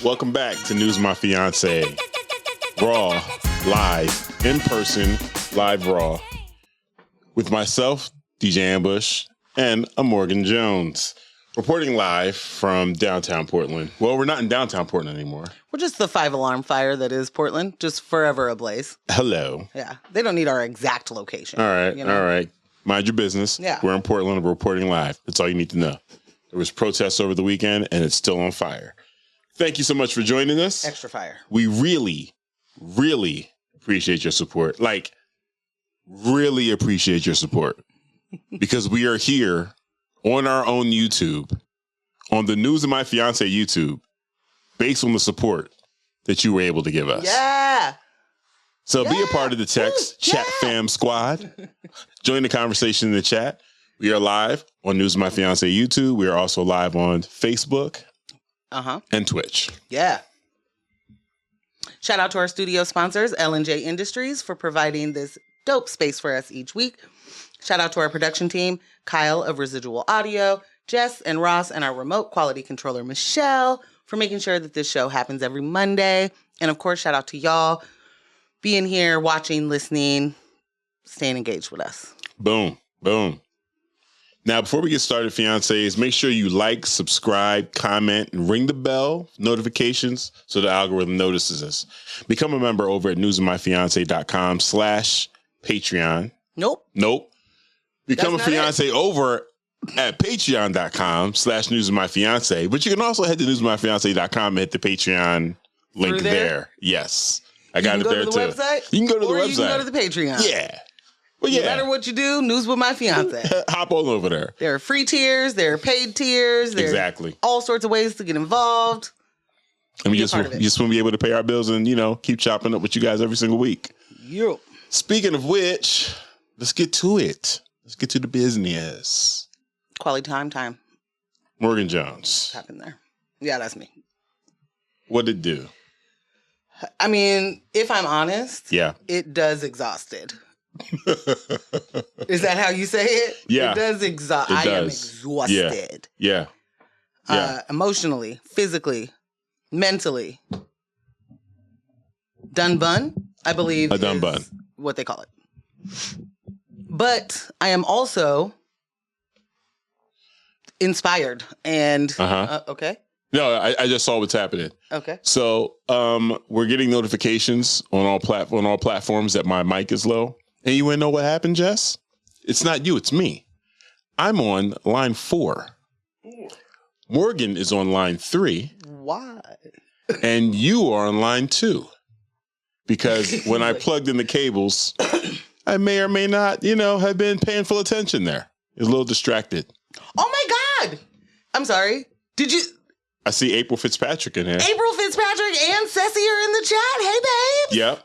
Welcome back to News My Fiance. Raw, live, in person, live raw. With myself, DJ Ambush, and a Morgan Jones. Reporting live from downtown Portland. Well, we're not in downtown Portland anymore. We're just the 5-alarm fire that is Portland, just forever ablaze. Hello. Yeah, they don't need our exact location. All right, all right. Mind your business. Yeah. We're in Portland, we're reporting live. That's all you need to know. There was protests over the weekend, and it's still on fire. Thank you so much for joining us. Extra fire. We really, really appreciate your support. Like, really appreciate your support. Because we are here on our own YouTube, on the News of My Fiance YouTube, based on the support that you were able to give us. Yeah. So be a part of the text chat fam squad. Join the conversation in the chat. We are live on News of My Fiance YouTube. We are also live on Facebook and Twitch. Yeah. Shout out to our studio sponsors, L&J Industries, for providing this dope space for us each week. Shout out to our production team, Kyle of Residual Audio, Jess and Ross, and our remote quality controller, Michelle, for making sure that this show happens every Monday. And of course, shout out to y'all being here, watching, listening, staying engaged with us. Boom, boom. Now, before we get started, fiancés, make sure you like, subscribe, comment, and ring the bell notifications so the algorithm notices us. Become a member over at newsofmyfiance.com/Patreon. Nope. Become a fiance over at patreon.com/newsofmyfiance. But you can also head to newsofmyfiance.com and hit the Patreon link there. Yes. I got it there too. You can go to the website. Or you can go to the Patreon. Yeah. Well, yeah. No matter what you do, News with My Fiance. Hop on over there. There are free tiers. There are paid tiers. There are all sorts of ways to get involved. And we just want to be able to pay our bills and, keep chopping up with you guys every single week. Yo. Speaking of which, let's get to it. Let's get to the business. Quality time. Morgan Jones. What's happened there? Yeah, that's me. What'd it do? I mean, if I'm honest, it does exhausted. Is that how you say it? Yeah. It does exhaust. I am exhausted. Yeah. Emotionally, physically, mentally. Done bun, I believe. A done bun. What they call it. But I am also inspired and okay. No, I just saw what's happening. Okay. So we're getting notifications on all platforms that my mic is low. And you want to know what happened, Jess? It's not you, it's me. I'm on line 4. Morgan is on line 3. Why? And you are on line 2. Because when I plugged in the cables, I may or may not, have been paying full attention there. I was a little distracted. Oh my God. I'm sorry. Did you? I see April Fitzpatrick in here. April Fitzpatrick and Ceci are in the chat. Hey, babe. Yep.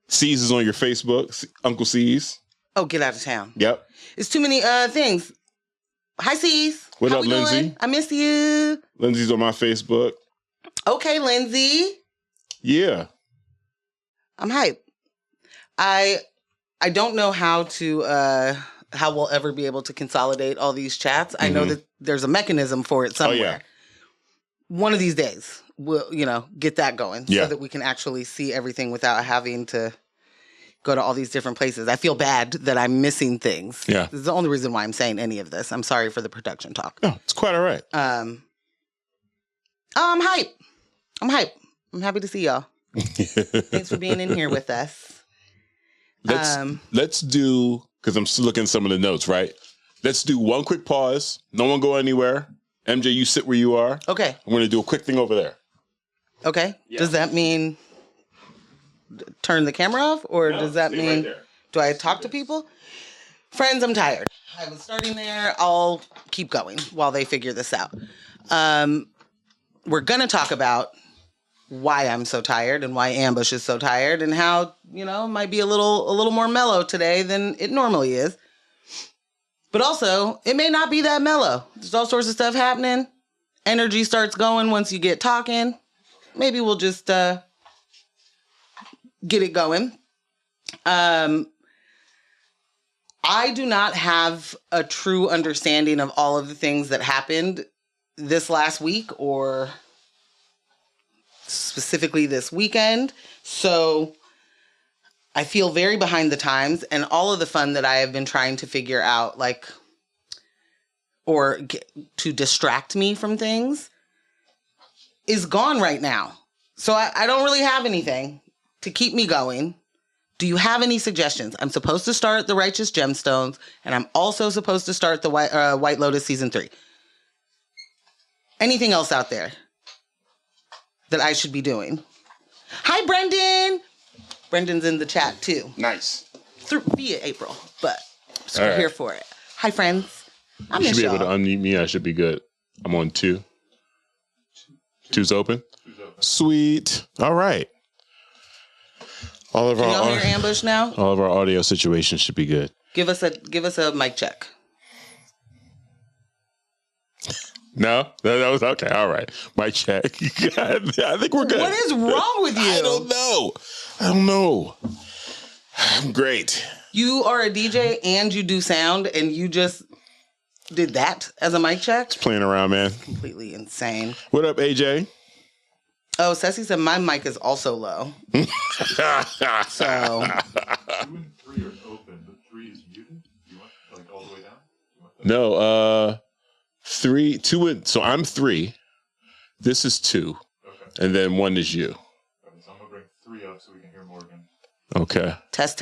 C's is on your Facebook. Uncle C's. Oh, get out of town. Yep. It's too many things. Hi, C's. What up, Lindsay? Doing? I miss you. Lindsay's on my Facebook. Okay, Lindsay. Yeah. I'm hyped. I don't know how how we'll ever be able to consolidate all these chats. I know that there's a mechanism for it somewhere. Oh, yeah. One of these days, we'll, get that going so that we can actually see everything without having to go to all these different places. I feel bad that I'm missing things. Yeah. This is the only reason why I'm saying any of this. I'm sorry for the production talk. No, it's quite all right. I'm hyped. I'm happy to see y'all. Thanks for being in here with us. Let's do, because I'm still looking at some of the notes, right? Let's do one quick pause. No one go anywhere. MJ, you sit where you are. Okay. I'm going to do a quick thing over there. Okay. Yeah. Does that mean turn the camera off? Or does that mean, right, do I talk to people? Friends, I'm tired. I was starting there. I'll keep going while they figure this out. We're going to talk about why I'm so tired and why Ambush is so tired and how, might be a little more mellow today than it normally is. But also, it may not be that mellow. There's all sorts of stuff happening. Energy starts going once you get talking. Maybe we'll just get it going. I do not have a true understanding of all of the things that happened this last week or specifically this weekend. So I feel very behind the times, and all of the fun that I have been trying to figure out, like, or to distract me from things is gone right now. So I don't really have anything to keep me going. Do you have any suggestions? I'm supposed to start The Righteous Gemstones, and I'm also supposed to start the White Lotus Season 3. Anything else out there that I should be doing? Hi, Brendan. Brendan's in the chat, too. Nice. Via April, but we're here for it. Hi, friends. I miss you should be y'all. able to unmute me. I should be good. I'm on 2. 2's open? Sweet. All right. Can y'all hear Ambush now? All of our audio situations should be good. Give us a mic check. No? That was okay. All right. Mic check. I think we're good. What is wrong with you? I don't know. I'm great. You are a DJ and you do sound, and you just did that as a mic check? Just playing around, man. Completely insane. What up, AJ? Oh, Ceci said my mic is also low. So 2 and 3 are open, but 3 is muted. You want like all the way down? No, 3, 2, and so I'm 3. This is 2, Okay. and then 1 is you. Okay, so I'm gonna bring 3 up so we can hear Morgan. Okay. Test.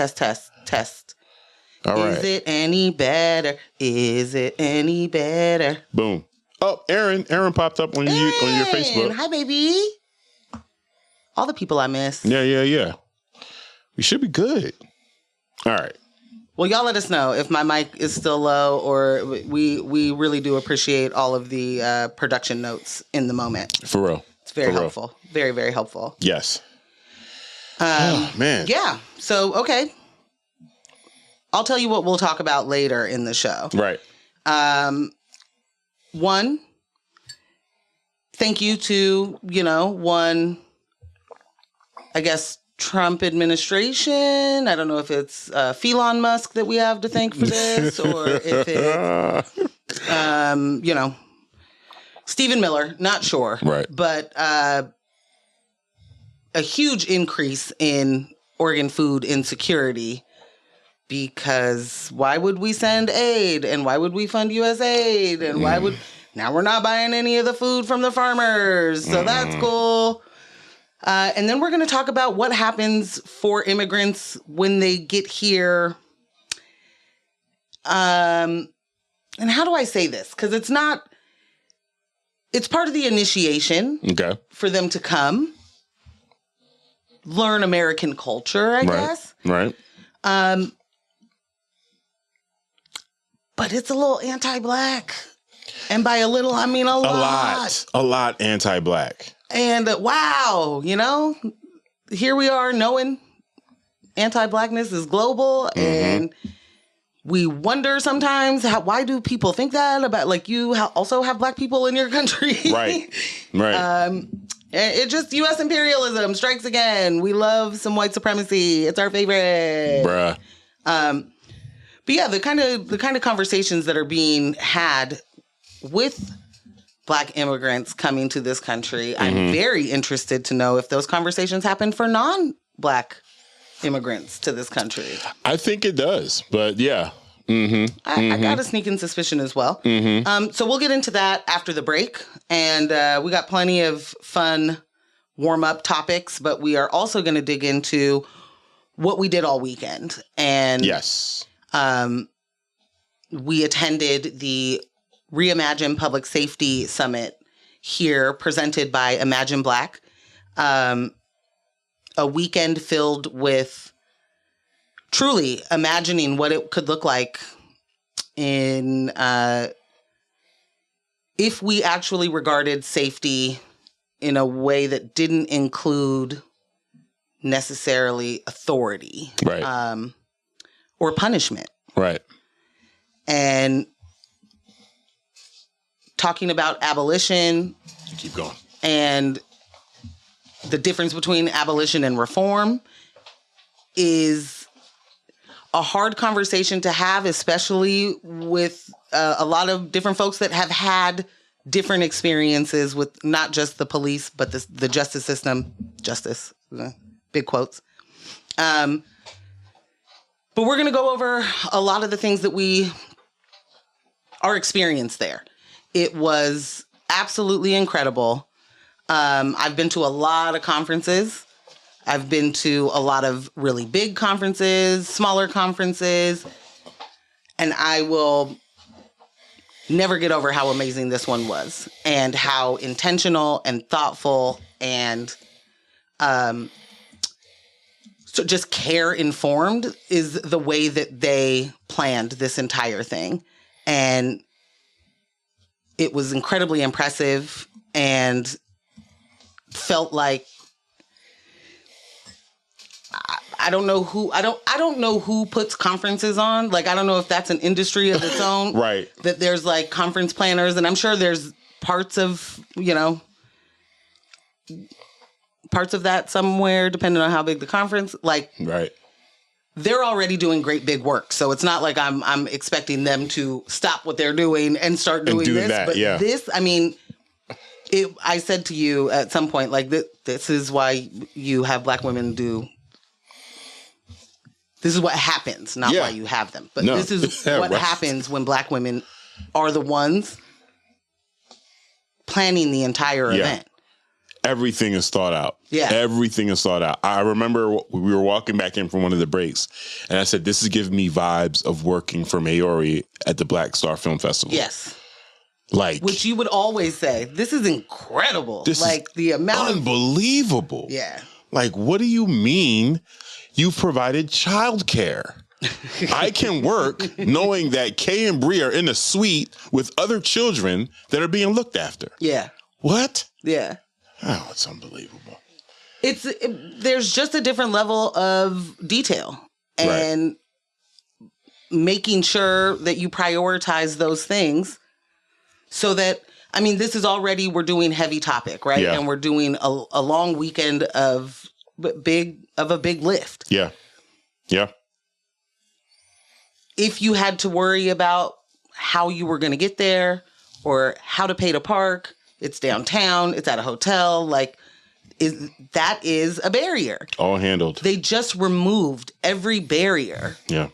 All right. Is it any better? Is it any better? Boom. Oh, Aaron popped up on your Facebook. Hi, baby. All the people I miss. Yeah. We should be good. All right. Well, y'all let us know if my mic is still low, or we really do appreciate all of the production notes in the moment. For real. It's very helpful. Very, very helpful. Yes. Oh, man. Yeah. So, okay. I'll tell you what we'll talk about later in the show. Right. 1, thank you to, one, I guess, Trump administration. I don't know if it's Elon Musk that we have to thank for this, or if it's, Stephen Miller. Not sure. Right. But a huge increase in organ food insecurity, because why would we send aid, and why would we fund USAID, and now we're not buying any of the food from the farmers. So that's cool. And then we're going to talk about what happens for immigrants when they get here. And how do I say this? Because it's part of the initiation for them to come learn American culture, I guess. Right. But it's a little anti-Black. And by a little, I mean a lot. A lot anti-Black. And wow, here we are knowing anti-Blackness is global. And we wonder sometimes, why do people think that about, like, you also have Black people in your country? Right. It just, U.S. imperialism strikes again. We love some white supremacy. It's our favorite. Bruh. But yeah, the kind of conversations that are being had with Black immigrants coming to this country, I'm very interested to know if those conversations happen for non-Black immigrants to this country. I think it does, but yeah. I got a sneaking suspicion as well. So we'll get into that after the break. And we got plenty of fun warm-up topics, but we are also going to dig into what we did all weekend. And yes. We attended the Reimagine Public Safety Summit here, presented by Imagine Black. A weekend filled with truly imagining what it could look like in if we actually regarded safety in a way that didn't include necessarily authority, right, or punishment, right, and talking about abolition. Keep going. And the difference between abolition and reform is a hard conversation to have, especially with a lot of different folks that have had different experiences with not just the police, but the justice system. Justice, big quotes. But we're going to go over a lot of the things that our experience there. It was absolutely incredible. I've been to a lot of conferences. I've been to a lot of really big conferences, smaller conferences, and I will never get over how amazing this one was and how intentional and thoughtful and so just care informed is the way that they planned this entire thing. And it was incredibly impressive and felt like I don't know who puts conferences on. Like, I don't know if that's an industry of its own. Right. That there's like conference planners, and I'm sure there's parts of that somewhere, depending on how big the conference. Like, right. They're already doing great big work, so it's not like I'm expecting them to stop what they're doing and start doing this. That, but yeah. this, I mean, I said to you at some point, like, this is why you have Black women do. This is what happens, not why you have them. But this is what happens when Black women are the ones planning the entire event. Everything is thought out. Yeah. Everything is thought out. I remember we were walking back in from one of the breaks, and I said, this is giving me vibes of working for Maori at the Black Star Film Festival. Yes. Like, which you would always say, this is incredible. This like, is the amount unbelievable. Yeah. Like, what do you mean you've provided childcare? I can work knowing that Kay and Bree are in a suite with other children that are being looked after. Yeah. What? Yeah. Oh, it's unbelievable. There's just a different level of detail and making sure that you prioritize those things so that, I mean, this is already, we're doing heavy topic, right? Yeah. And we're doing a long weekend of a big lift. Yeah. Yeah. If you had to worry about how you were going to get there or how to pay to park, it's downtown, it's at a hotel, like, that is a barrier. All handled. They just removed every barrier. Yeah.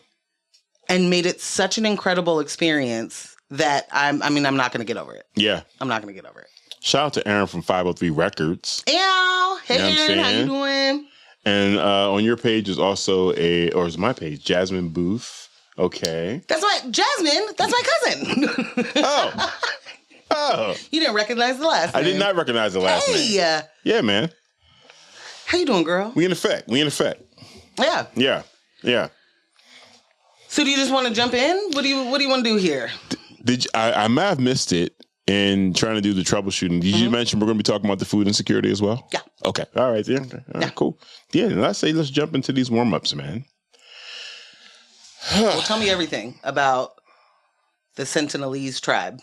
And made it such an incredible experience that I'm not going to get over it. Yeah. I'm not going to get over it. Shout out to Aaron from 503 Records. Ew. Hey, You know Aaron, how you doing? And on your page is also is my page, Jasmine Booth. Okay. That's Jasmine, that's my cousin. Oh. You didn't recognize the last name. I did not recognize the last name. Yeah, man. How you doing, girl? We in effect. Yeah. Yeah. So do you just want to jump in? What do you want to do here? I might have missed it in trying to do the troubleshooting. Did you mention we're going to be talking about the food insecurity as well? Yeah. Okay. All right. Yeah. All right, cool. Yeah. Let's jump into these warm-ups, man. Well, tell me everything about the Sentinelese tribe.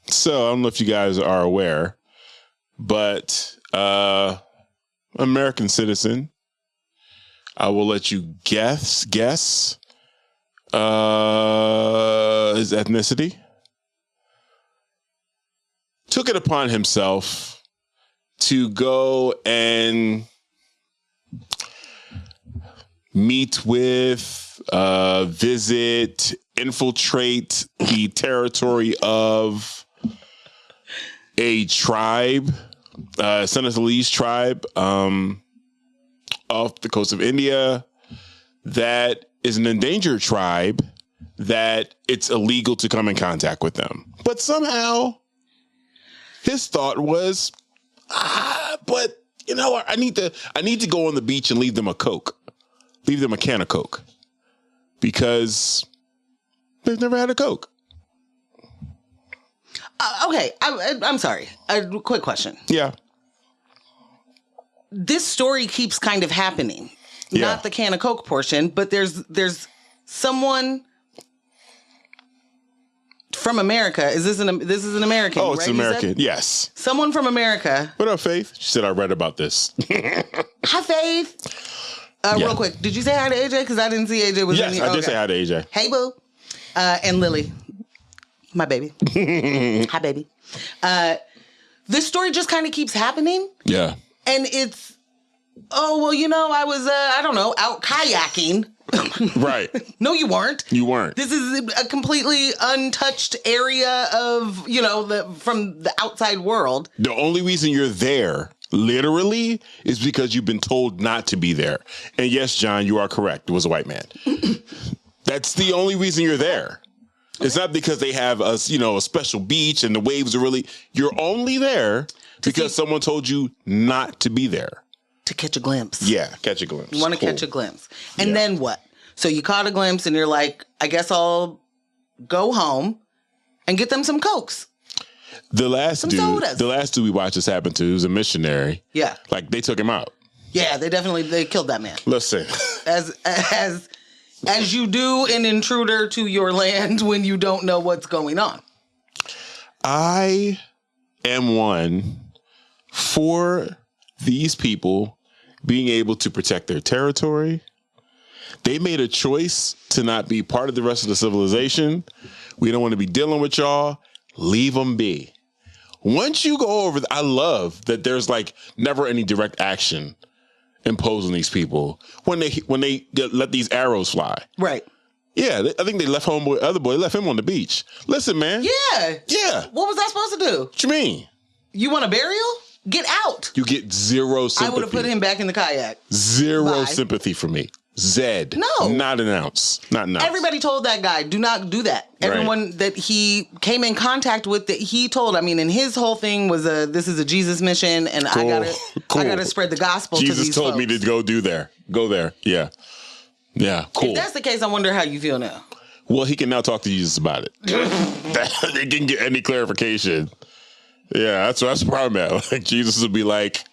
So I don't know if you guys are aware, but American citizen. I will let you guess his ethnicity. Took it upon himself to go and meet with, visit, infiltrate the territory of a tribe, Sentinelese tribe, off the coast of India, that is an endangered tribe, that it's illegal to come in contact with them. But somehow his thought was, but you know what? I need to go on the beach and leave them a Coke. Leave them a can of Coke. Because they've never had a Coke. Okay, I'm sorry. A quick question. Yeah. This story keeps kind of happening. Yeah. Not the can of Coke portion, but there's someone from America. This is an American, Oh, it's right? American. Yes. Someone from America. What up, Faith? She said I read about this. Hi, Faith. Real quick, did you say hi to AJ? Because I didn't see AJ was in Yes, here. I did say hi to AJ. Hey, boo. And Lily. My baby. Hi, baby. This story just kind of keeps happening. Yeah. And it's, oh, well, I was, I don't know, out kayaking. Right. No, you weren't. You weren't. This is a completely untouched area of, from the outside world. The only reason you're there, literally, is because you've been told not to be there. And yes, John, you are correct. It was a white man. That's the only reason you're there. It's not because they have a special beach and the waves are really, you're only there because someone told you not to be there. To catch a glimpse. Yeah, catch a glimpse. You want to catch a glimpse. And then what? So you caught a glimpse and you're like, I guess I'll go home and get them some Cokes. The last sodas. dude we watched this happen to, he was a missionary. Yeah. Like, they took him out. Yeah, they killed that man. Listen. As you do an intruder to your land when you don't know what's going on. I am one for these people being able to protect their territory. They made a choice to not be part of the rest of the civilization. We don't want to be dealing with y'all. Leave them be. Once you go over, I love that there's never any direct action imposed on these people when they let these arrows fly. Right. Yeah, I think they left other boy left him on the beach. Listen, man. Yeah. Yeah. What was I supposed to do? What you mean? You want a burial? Get out. You get zero sympathy. I would have put him back in the kayak. Zero sympathy for me. Zed. No. Not an ounce. Not an ounce. Everybody told that guy, do not do that. Right. Everyone that he came in contact with, that he told, and his whole thing was this is a Jesus mission, and Cool. I gotta spread the gospel to these Jesus told folks. me to go there. Yeah. Yeah, cool. If that's the case, I wonder how you feel now. Well, he can now talk to Jesus about it. They can get any clarification. Yeah, that's where I'm at. Jesus would be like,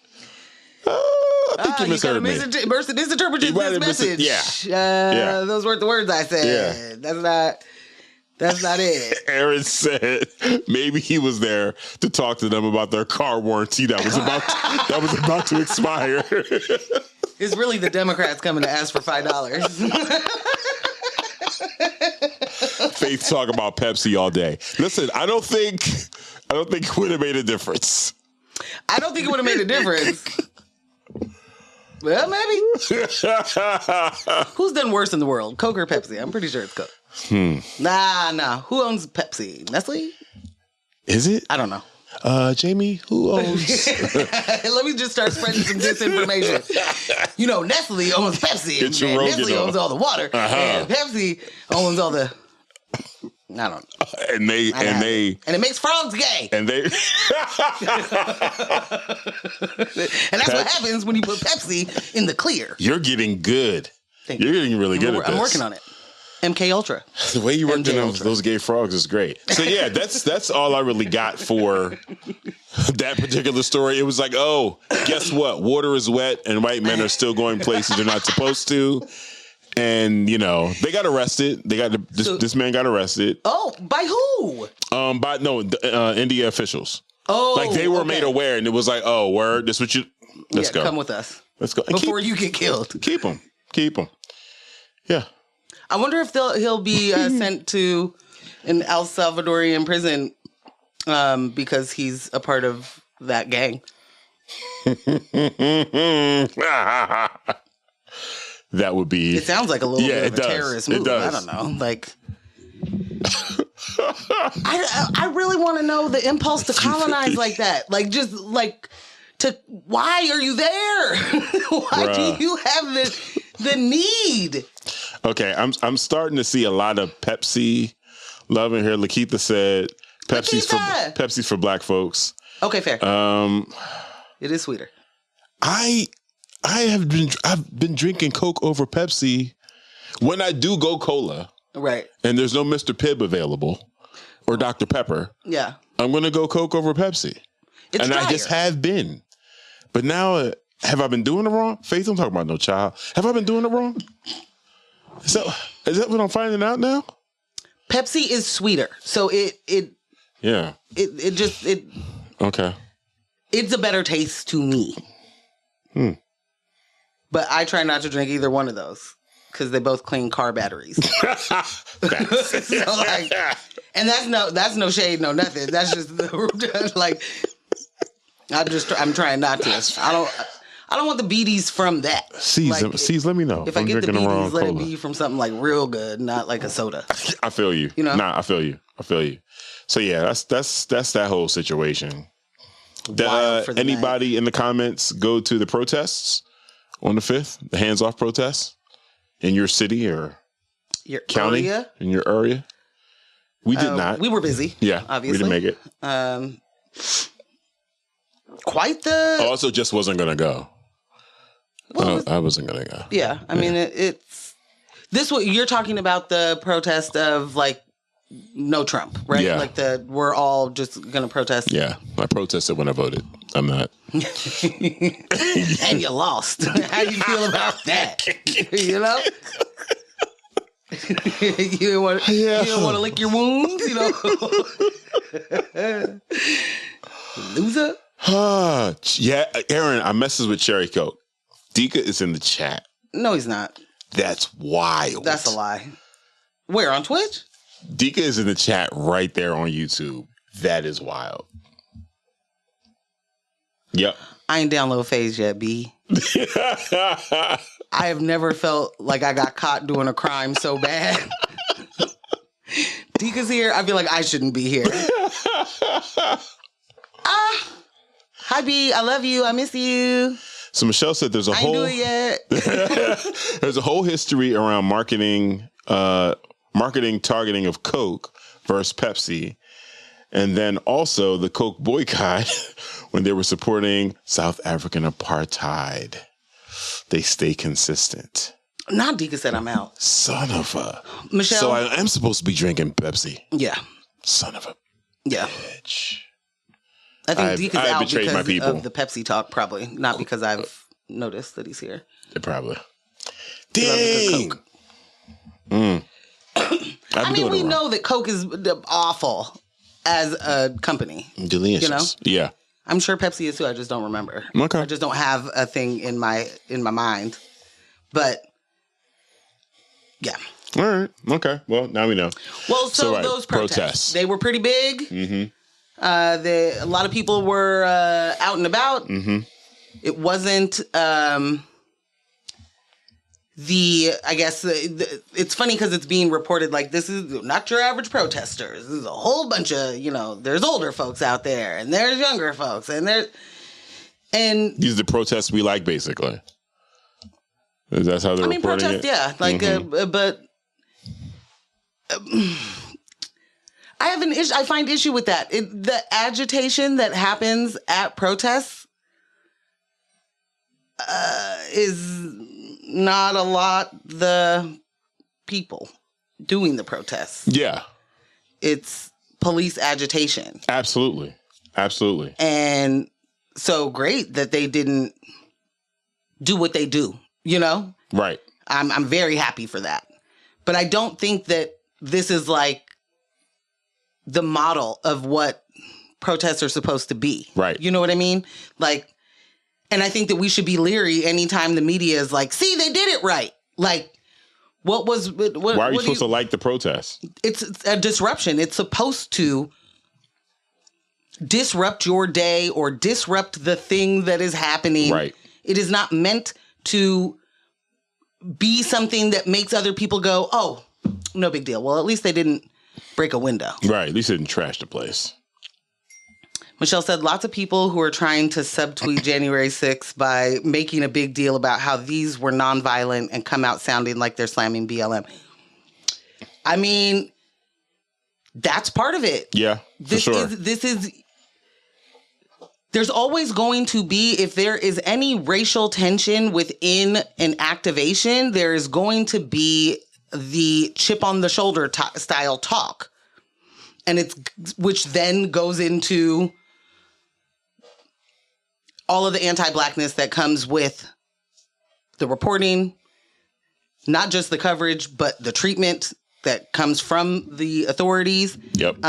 I think you misheard me. Misinterpreted this message. Yeah. Those weren't the words I said. Yeah. That's not it. Aaron said maybe he was there to talk to them about their car warranty that was about to expire. It's really the Democrats coming to ask for $5. Faith talk about Pepsi all day. Listen, I don't think it would have made a difference. I don't think it would have made a difference. Well, maybe. Who's done worse in the world, Coke or Pepsi? I'm pretty sure it's Coke. Nah. Who owns Pepsi? Nestle? Is it? I don't know. Jamie, who owns? Let me just start spreading some disinformation. Nestle owns Pepsi. And Nestle owns all the water. And Pepsi owns all the... I don't know. And it makes frogs gay. And they... And that's what happens when you put Pepsi in the clear. You're getting good. You're getting really good at this. I'm working on it. MK Ultra. The way you worked on those gay frogs is great. So yeah, that's all I really got for that particular story. It was like, oh, guess what? Water is wet and white men are still going places they're not supposed to. And they got arrested. This man got arrested. Oh, by who? India officials. Oh, they were made aware, and it was like, oh, word, this what you. Let's go. Come with us. Let's go. Before you get killed. Keep him. Yeah. I wonder if he'll be sent to an El Salvadorian prison because he's a part of that gang. That would be. It sounds like a little bit of a terrorist move. It does. I don't know. I really want to know the impulse to colonize like that. Why are you there? Why do you have the need? Okay, I'm starting to see a lot of Pepsi love in here. Lakeitha said Pepsi's for black folks. Okay, fair. It is sweeter. I've been drinking Coke over Pepsi when I do go cola. Right. And there's no Mr. Pibb available or Dr. Pepper. Yeah. I'm going to go Coke over Pepsi. It's drier. I just have been. But now, have I been doing it wrong? Faith, I'm talking about no child. Have I been doing it wrong? Is that what I'm finding out now? Pepsi is sweeter. So it okay. It's a better taste to me. But I try not to drink either one of those because they both clean car batteries. So And that's no shade, no nothing. That's just like I'm trying not to. I don't want the BDs from that. C's, let me know. If I get the drinking BDs, let it be from something like real good, not like a soda. I feel you. You know? Nah, I feel you. So yeah, that's that whole situation. Anybody in the comments go to the protests on the 5th, the hands-off protests in your city or your county, area? in your area? We did not. We were busy. Yeah, obviously. We didn't make it. Quite the... I also just wasn't going to go. Well, I wasn't going to go. Yeah, I mean, it's... This what you're talking about, the protest of, like, no Trump, right? Yeah. Like we're all just going to protest. Yeah, I protested when I voted. I'm not. And you lost. How do you feel about that? You know? You don't want to lick your wounds, you know? Loser. Yeah, Aaron, I messes with Cherry Coke. Dika is in the chat. No, he's not. That's wild. That's a lie. Where, on Twitch? Dika is in the chat right there on YouTube. That is wild. Yep. I ain't download Phase yet, B. I have never felt like I got caught doing a crime so bad. Dika's here. I feel like I shouldn't be here. Hi, B. I love you. I miss you. So Michelle said there's a I ain't do it yet. There's a whole history around marketing targeting of Coke versus Pepsi. And then also the Coke boycott when they were supporting South African apartheid. They stay consistent. Not Dika said I'm out. Son of a... Michelle. So I am supposed to be drinking Pepsi. Yeah. Son of a bitch. I think Dika's out because my people. of the Pepsi talk, probably. Not because I've noticed that he's here. Probably. Dang. Coke. I mean, we know that Coke is awful as a company. Delicious. You know? Yeah. I'm sure Pepsi is too. I just don't remember. Okay. I just don't have a thing in my mind. But yeah. All right. Okay. Well, now we know. Well, so right. those protests, they were pretty big. Mm-hmm. A lot of people were out and about. Mm-hmm. It wasn't it's funny because it's being reported like this is not your average protesters. This is a whole bunch of, there's older folks out there and there's younger folks and these are the protests we like, basically. That's how they're reporting it? Yeah. Like, but I have an issue. I find issue with that. The agitation that happens at protests is not a lot the people doing the protests. Yeah. It's police agitation. Absolutely. And so great that they didn't do what they do, Right. I'm very happy for that. But I don't think that this is like the model of what protests are supposed to be. Right. You know what I mean? Like, and I think that we should be leery anytime the media is like, see, they did it right. Like, why are you supposed to like the protest? It's a disruption. It's supposed to disrupt your day or disrupt the thing that is happening. Right. It is not meant to be something that makes other people go, oh, no big deal. Well, at least they didn't break a window. Right. At least they didn't trash the place. Michelle said lots of people who are trying to subtweet January 6th by making a big deal about how these were nonviolent and come out sounding like they're slamming BLM. I mean, that's part of it. Yeah, for sure. There's always going to be, if there is any racial tension within an activation, there is going to be the chip on the shoulder style talk. And which then goes into all of the anti-blackness that comes with the reporting, not just the coverage, but the treatment that comes from the authorities. Yep.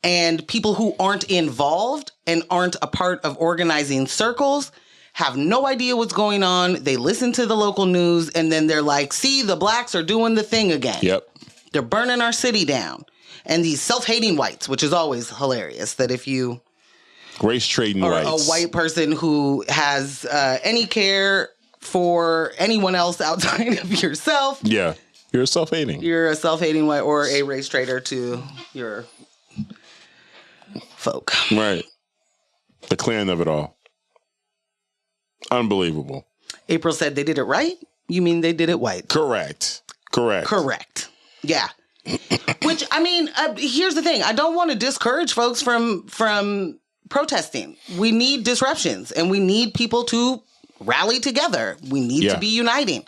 And people who aren't involved and aren't a part of organizing circles have no idea what's going on. They listen to the local news and then they're like, see, the blacks are doing the thing again. Yep. They're burning our city down. and these self-hating whites, which is always hilarious, that if you Race trading are whites. a white person who has any care for anyone else outside of yourself, Yeah. You're self-hating. you're a self-hating white or a race traitor to your folk. Right. The clan of it all. Unbelievable. April said they did it right. You mean they did it white? Correct. Yeah. Which, I mean, here's the thing. I don't want to discourage folks from protesting. We need disruptions, and we need people to rally together. We need to be uniting.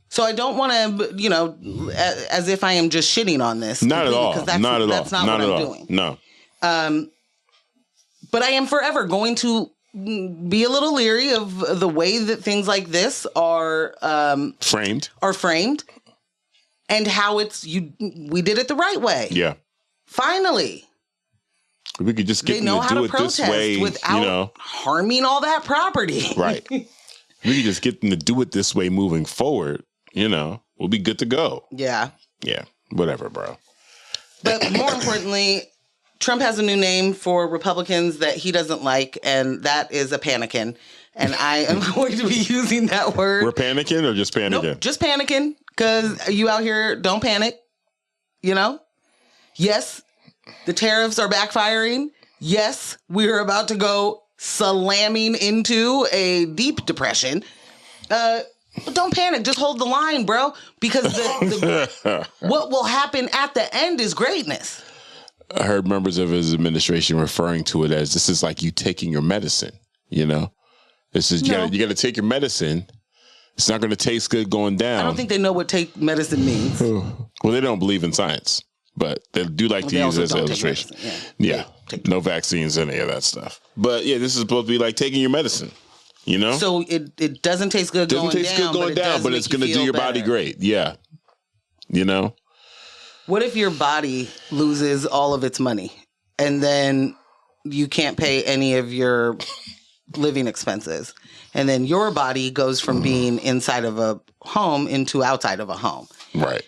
So I don't want to, as if I am just shitting on this. Not at all. That's not what I'm doing. No. But I am forever going to be a little leery of the way that things like this are framed, and how we did it the right way. Yeah. Finally, we could just get them to do it this way without harming all that property. Right. We could just get them to do it this way moving forward. We'll be good to go. Yeah. Yeah. Whatever, bro. But more importantly, Trump has a new name for Republicans that he doesn't like, and that is a panicking. And I am going to be using that word. We're panicking or just panicking? Nope, just panicking, because you out here don't panic. Yes, the tariffs are backfiring. Yes, we're about to go slamming into a deep depression. But don't panic. Just hold the line, bro. Because what will happen at the end is greatness. I heard members of his administration referring to it as this is like you taking your medicine. This is you got to take your medicine. It's not going to taste good going down. I don't think they know what take medicine means. Well, they don't believe in science, but they do like to use it as an illustration. Yeah. No vaccines, any of that stuff. But yeah, this is supposed to be like taking your medicine. So it doesn't taste good going down. Doesn't taste good going down, but it's going to do your body great. Yeah. What if your body loses all of its money and then you can't pay any of your living expenses? And then your body goes from being inside of a home into outside of a home. Right.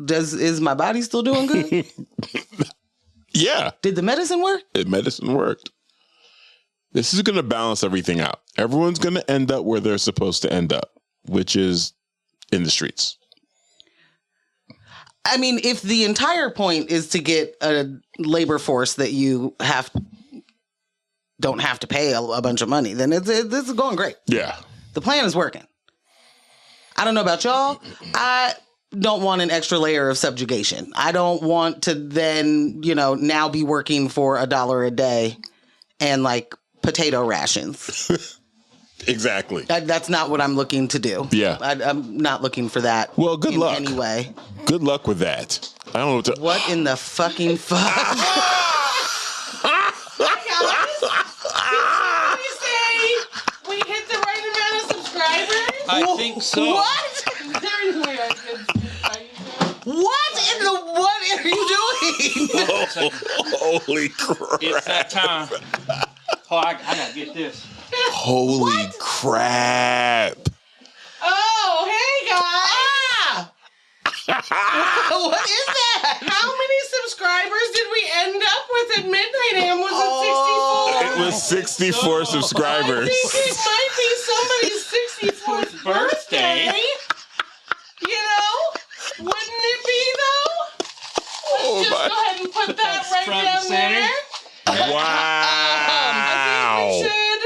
Is my body still doing good? Yeah. Did the medicine work? Medicine worked. This is going to balance everything out. Everyone's going to end up where they're supposed to end up, which is in the streets. I mean, if the entire point is to get a labor force that you don't have to pay a bunch of money, then this is going great. Yeah. The plan is working. I don't know about y'all. I don't want an extra layer of subjugation. I don't want to then, now be working for $1 a day and like potato rations. Exactly. That's not what I'm looking to do. Yeah. I'm not looking for that. Well, good luck. Anyway. Good luck with that. I don't know what in the fucking fuck? We hit the right amount of subscribers? I think so. What? What are you doing? Holy crap. It's that time. Oh, I gotta get this. Holy crap. Oh, hey guys. What is that? How many subscribers did we end up with at midnight? And was it 64? It was 64 subscribers. I think it might be somebody's 64th birthday. Wouldn't it be though? Let's just go ahead and put that right down there. Wow. I think we should.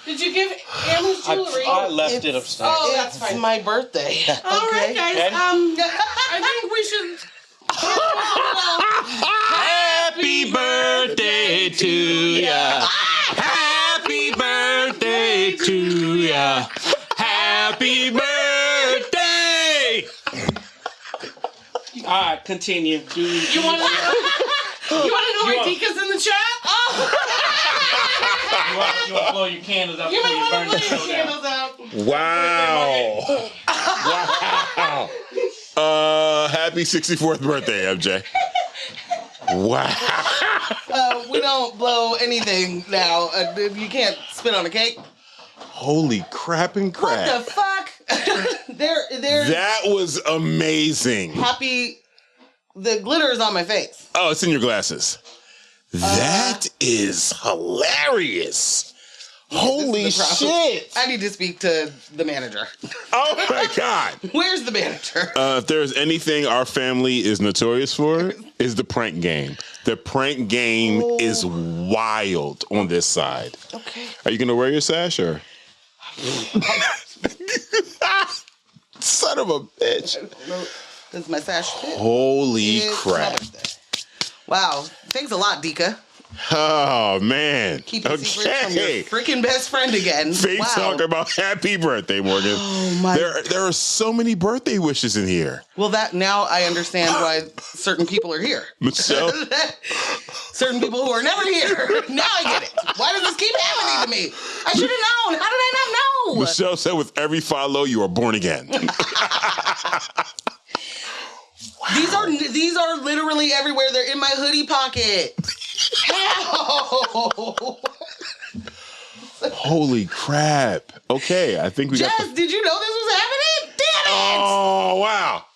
Did you give Am's jewelry? I left it upstairs. Oh, that's fine. It's my birthday. All right, guys. I think we should. Happy birthday to ya. Happy birthday to ya. Happy birthday. All right, continue. You want to know Dika's in the chat? Oh. You want to blow your candles out before you burn the show down. Wow. Wow. Happy 64th birthday, MJ. Wow. We don't blow anything now. You can't spit on a cake. Holy crap and crap. What the fuck? There. That was amazing. Happy The glitter is on my face. Oh, it's in your glasses. That is hilarious. Holy shit. I need to speak to the manager. Oh my God. Where's the manager? If there's anything our family is notorious for, is the prank game. The prank game is wild on this side. Okay. Are you going to wear your sash or? Son of a bitch. I don't know. Does my sash fit? Holy It's crap. Mother's Day. Wow. Thanks a lot, Dika. Oh, man. Keeping secrets from your freaking best friend again. Fake wow. talk about happy birthday, Morgan. Oh, my. There are so many birthday wishes in here. Well, that now I understand why certain people are here. Michelle. Certain people who are never here. Now I get it. Why does this keep happening to me? I should have known. How did I not know? Michelle said with every follow, you are born again. Wow. These are literally everywhere. They're in my hoodie pocket. How? Holy crap. Okay, I think we Jess, got did you know this was happening? Damn it! Oh, wow.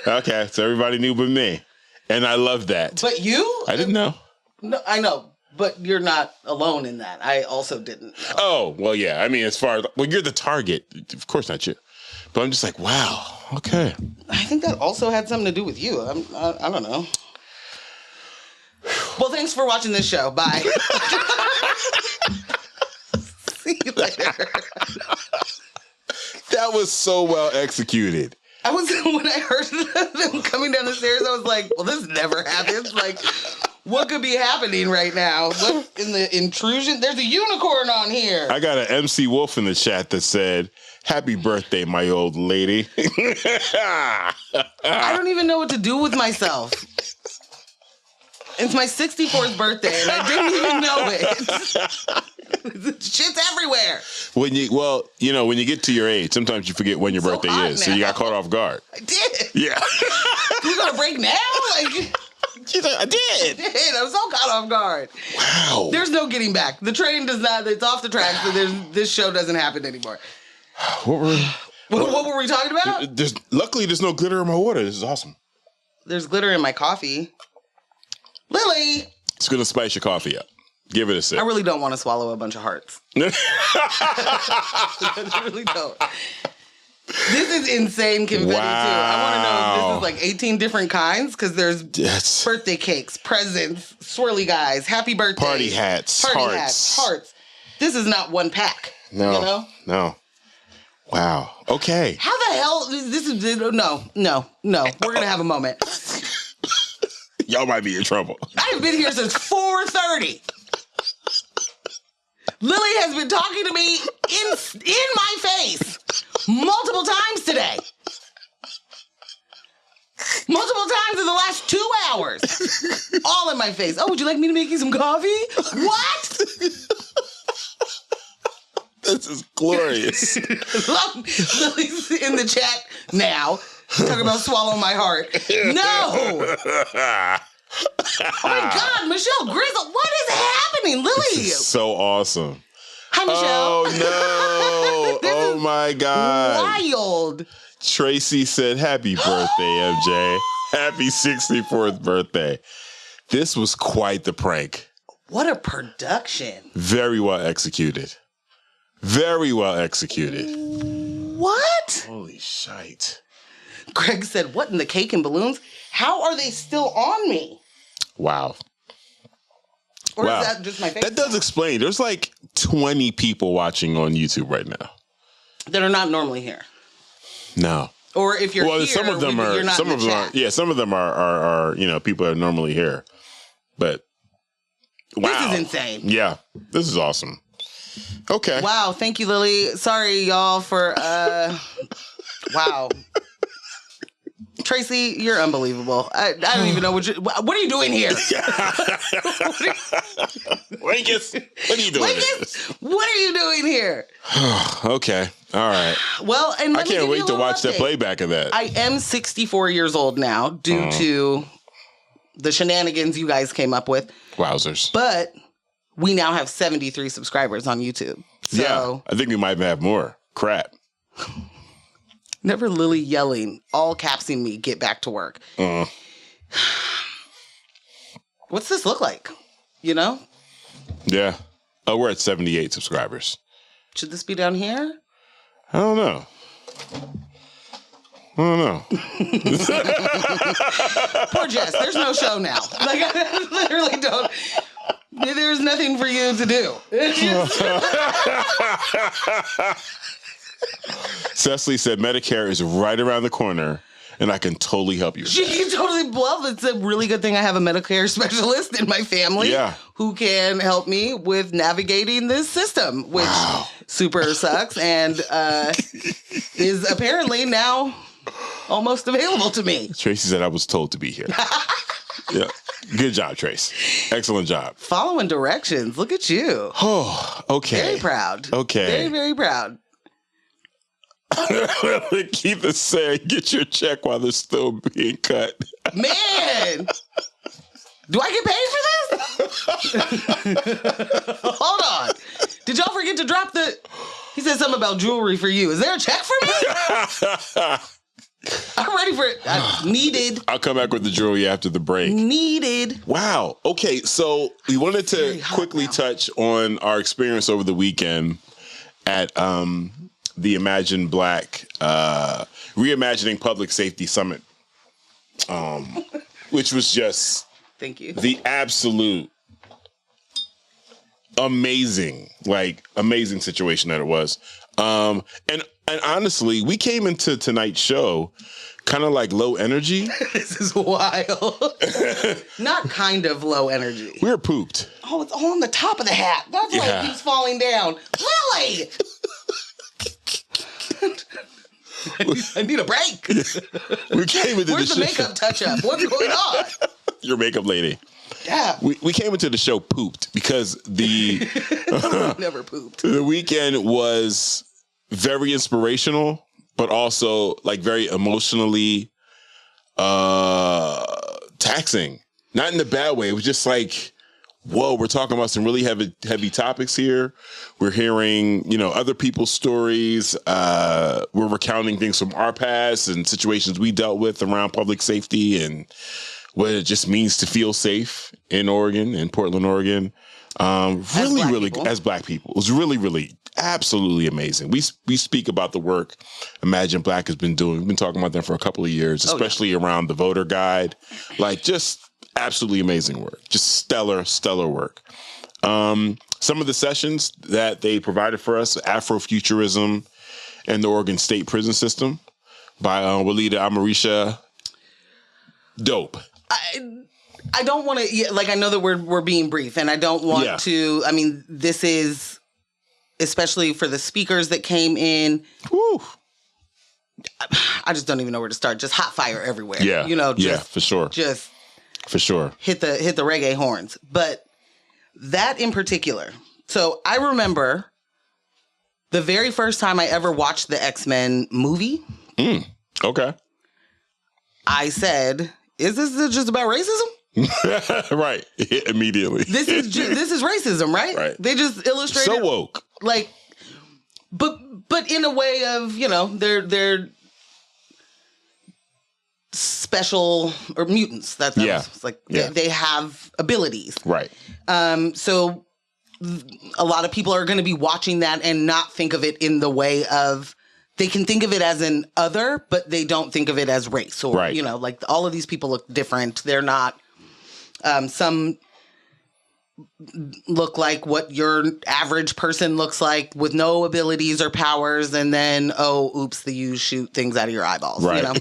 Okay, so everybody knew but me. And I love that. But you? I didn't know. No, I know. But you're not alone in that. I also didn't know. Oh, well, yeah. I mean, as far as, well, you're the target. Of course not you. But I'm just like, wow. Okay. I think that also had something to do with you. I don't know. Well, thanks for watching this show. Bye. See you later. That was so well executed. When I heard them coming down the stairs, I was like, well, this never happens. Like, what could be happening right now? What in the intrusion? There's a unicorn on here. I got an MC Wolf in the chat that said, happy birthday, my old lady. I don't even know what to do with myself. It's my 64th birthday, and I didn't even know it. Shit's everywhere. When you get to your age, sometimes you forget when your birthday is. Now. So you got caught off guard. I did. Yeah. You gonna break now? Like, I did. I'm so caught off guard. Wow. There's no getting back. The train does not. It's off the track. So this show doesn't happen anymore. What were we talking about? Luckily, there's no glitter in my water. This is awesome. There's glitter in my coffee. Lily! It's going to spice your coffee up. Give it a sip. I really don't want to swallow a bunch of hearts. I really don't. This is insane confetti, too. I want to know if this is like 18 different kinds, because there's birthday cakes, presents, swirly guys, happy birthday. Party hats, hearts. This is not one pack. No. You know? No. Wow. Okay. How the hell? This is. No. We're going to have a moment. Y'all might be in trouble. I have been here since 4:30. Lily has been talking to me in my face multiple times today. Multiple times in the last 2 hours. All in my face. Oh, would you like me to make you some coffee? What? This is glorious. Lily's in the chat now. Talking about swallowing my heart. No! Oh my God, Michelle Grizzle, what is happening, Lily? This is so awesome. Hi, Michelle. Oh no! Oh my God! Wild. Tracy said, "Happy birthday, MJ! Happy 64th birthday." This was quite the prank. What a production! Very well executed. Very well executed. What? Holy shite! Greg said, "What in the cake and balloons? How are they still on me?" Wow. Or is that just my face? That does explain. There's like 20 people watching on YouTube right now that are not normally here. No. Or if you're here, some of them are. you're not Some in of the them chat. are. Yeah, some of them are people that are normally here. But wow, This is insane. Yeah, this is awesome. Okay. Wow, thank you, Lily. Sorry, y'all, for wow. Tracy, you're unbelievable. I don't even know what are you doing here? Wingus, what are you doing? What are you doing here? Okay. All right. Well, and I can't wait to watch that playback of that. I am 64 years old now due to the shenanigans you guys came up with. Wowzers. But we now have 73 subscribers on YouTube. So yeah, I think we might have more. Crap. Never Lily yelling, all capsing me, get back to work. what's this look like? You know? Yeah. Oh, we're at 78 subscribers. Should this be down here? I don't know. Poor Jess. There's no show now. Like, I literally don't. There's nothing for you to do. Cecily said Medicare is right around the corner, and I can totally help you. She can totally. Well, it's a really good thing I have a Medicare specialist in my family who can help me with navigating this system, which super sucks and is apparently now almost available to me. Tracy said I was told to be here. Yeah. Good job, Trace. Excellent job. Following directions. Look at you. Oh, okay. Very proud. Okay. Very, very proud. Keith is saying, get your check while they're still being cut. Man! Do I get paid for this? Hold on. Did y'all forget to drop the... He said something about jewelry for you. Is there a check for me? I'm ready for it. Needed. I'll come back with the jewelry after the break. Needed. Wow. Okay, so we wanted to quickly touch on our experience over the weekend at the Imagine Black Reimagining Public Safety Summit, which was just thank you. The absolute amazing situation that it was. And honestly, we came into tonight's show kind of like low energy. This is wild. Not kind of low energy. We were pooped. Oh, it's on the top of the hat. That's why it keeps falling down. Lily! I need a break. We came into Where's the makeup touch-up? What's going on? Your makeup lady. Yeah. We came into the show pooped because the... Never pooped. The weekend was very inspirational, but also like very emotionally taxing. Not in a bad way. It was just like, whoa, we're talking about some really heavy topics here. We're hearing, other people's stories. We're recounting things from our past and situations we dealt with around public safety and what it just means to feel safe in Oregon, in Portland, Oregon. As Black people. It was really, really absolutely amazing. We speak about the work Imagine Black has been doing. We've been talking about them for a couple of years, especially around the voter guide. Like, just absolutely amazing work. Just stellar work. Some of the sessions that they provided for us, Afrofuturism and the Oregon State Prison System by Walida Amarisha. Dope. I don't want to, I know that we're being brief, and I don't want to, this is, especially for the speakers that came in, whew, I just don't even know where to start. Just hot fire everywhere. Yeah. For sure. Just. For sure. Hit the reggae horns. But that in particular, so I remember the very first time I ever watched the X-Men movie. Okay. I said, is this just about racism? Right. Immediately. This is racism, right? Right. They just illustrated so woke. Like, but in a way of, they're special or mutants. That's like they have abilities. Right. So a lot of people are going to be watching that and not think of it in the way of, they can think of it as an other, but they don't think of it as race or, like all of these people look different. They're not, some look like what your average person looks like with no abilities or powers. And then, oops, you shoot things out of your eyeballs, right.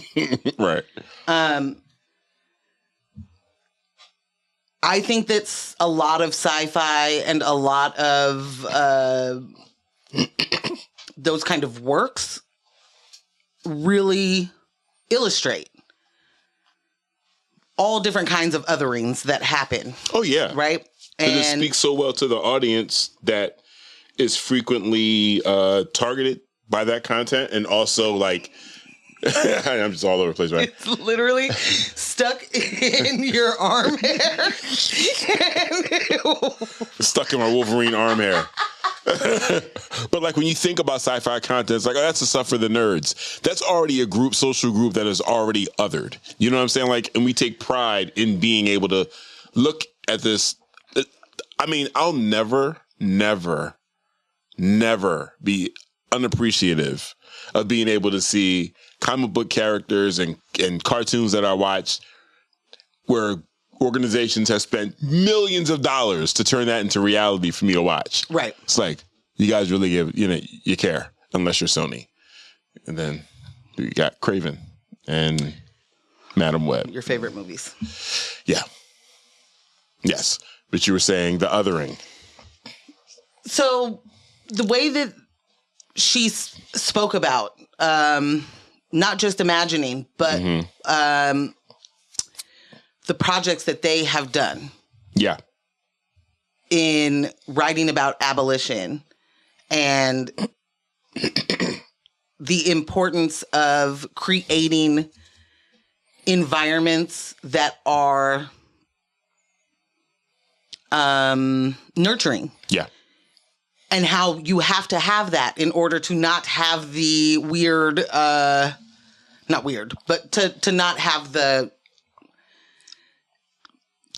Right. I think that's a lot of sci-fi and a lot of those kind of works really illustrate all different kinds of otherings that happen. Oh, yeah. Right? And it speaks so well to the audience that is frequently targeted by that content. And also, like, I'm just all over the place, right? It's literally stuck in your arm hair. Stuck in my Wolverine arm hair. But like when you think about sci-fi content, it's like, oh, that's the stuff for the nerds. That's already a group, social group that is already othered. You know what I'm saying? Like, and we take pride in being able to look at this. I mean, I'll never be unappreciative of being able to see comic book characters and cartoons that I watch where organizations have spent millions of dollars to turn that into reality for me to watch. Right. It's like, you guys really give, you care, unless you're Sony. And then you got Craven and Madam Web. Your favorite movies. Yeah. Yes. But you were saying the othering. So the way that she spoke about, not just imagining, but the projects that they have done. Yeah. In writing about abolition and the importance of creating environments that are nurturing. Yeah. And how you have to have that in order to not have the weird, not weird, but to not have the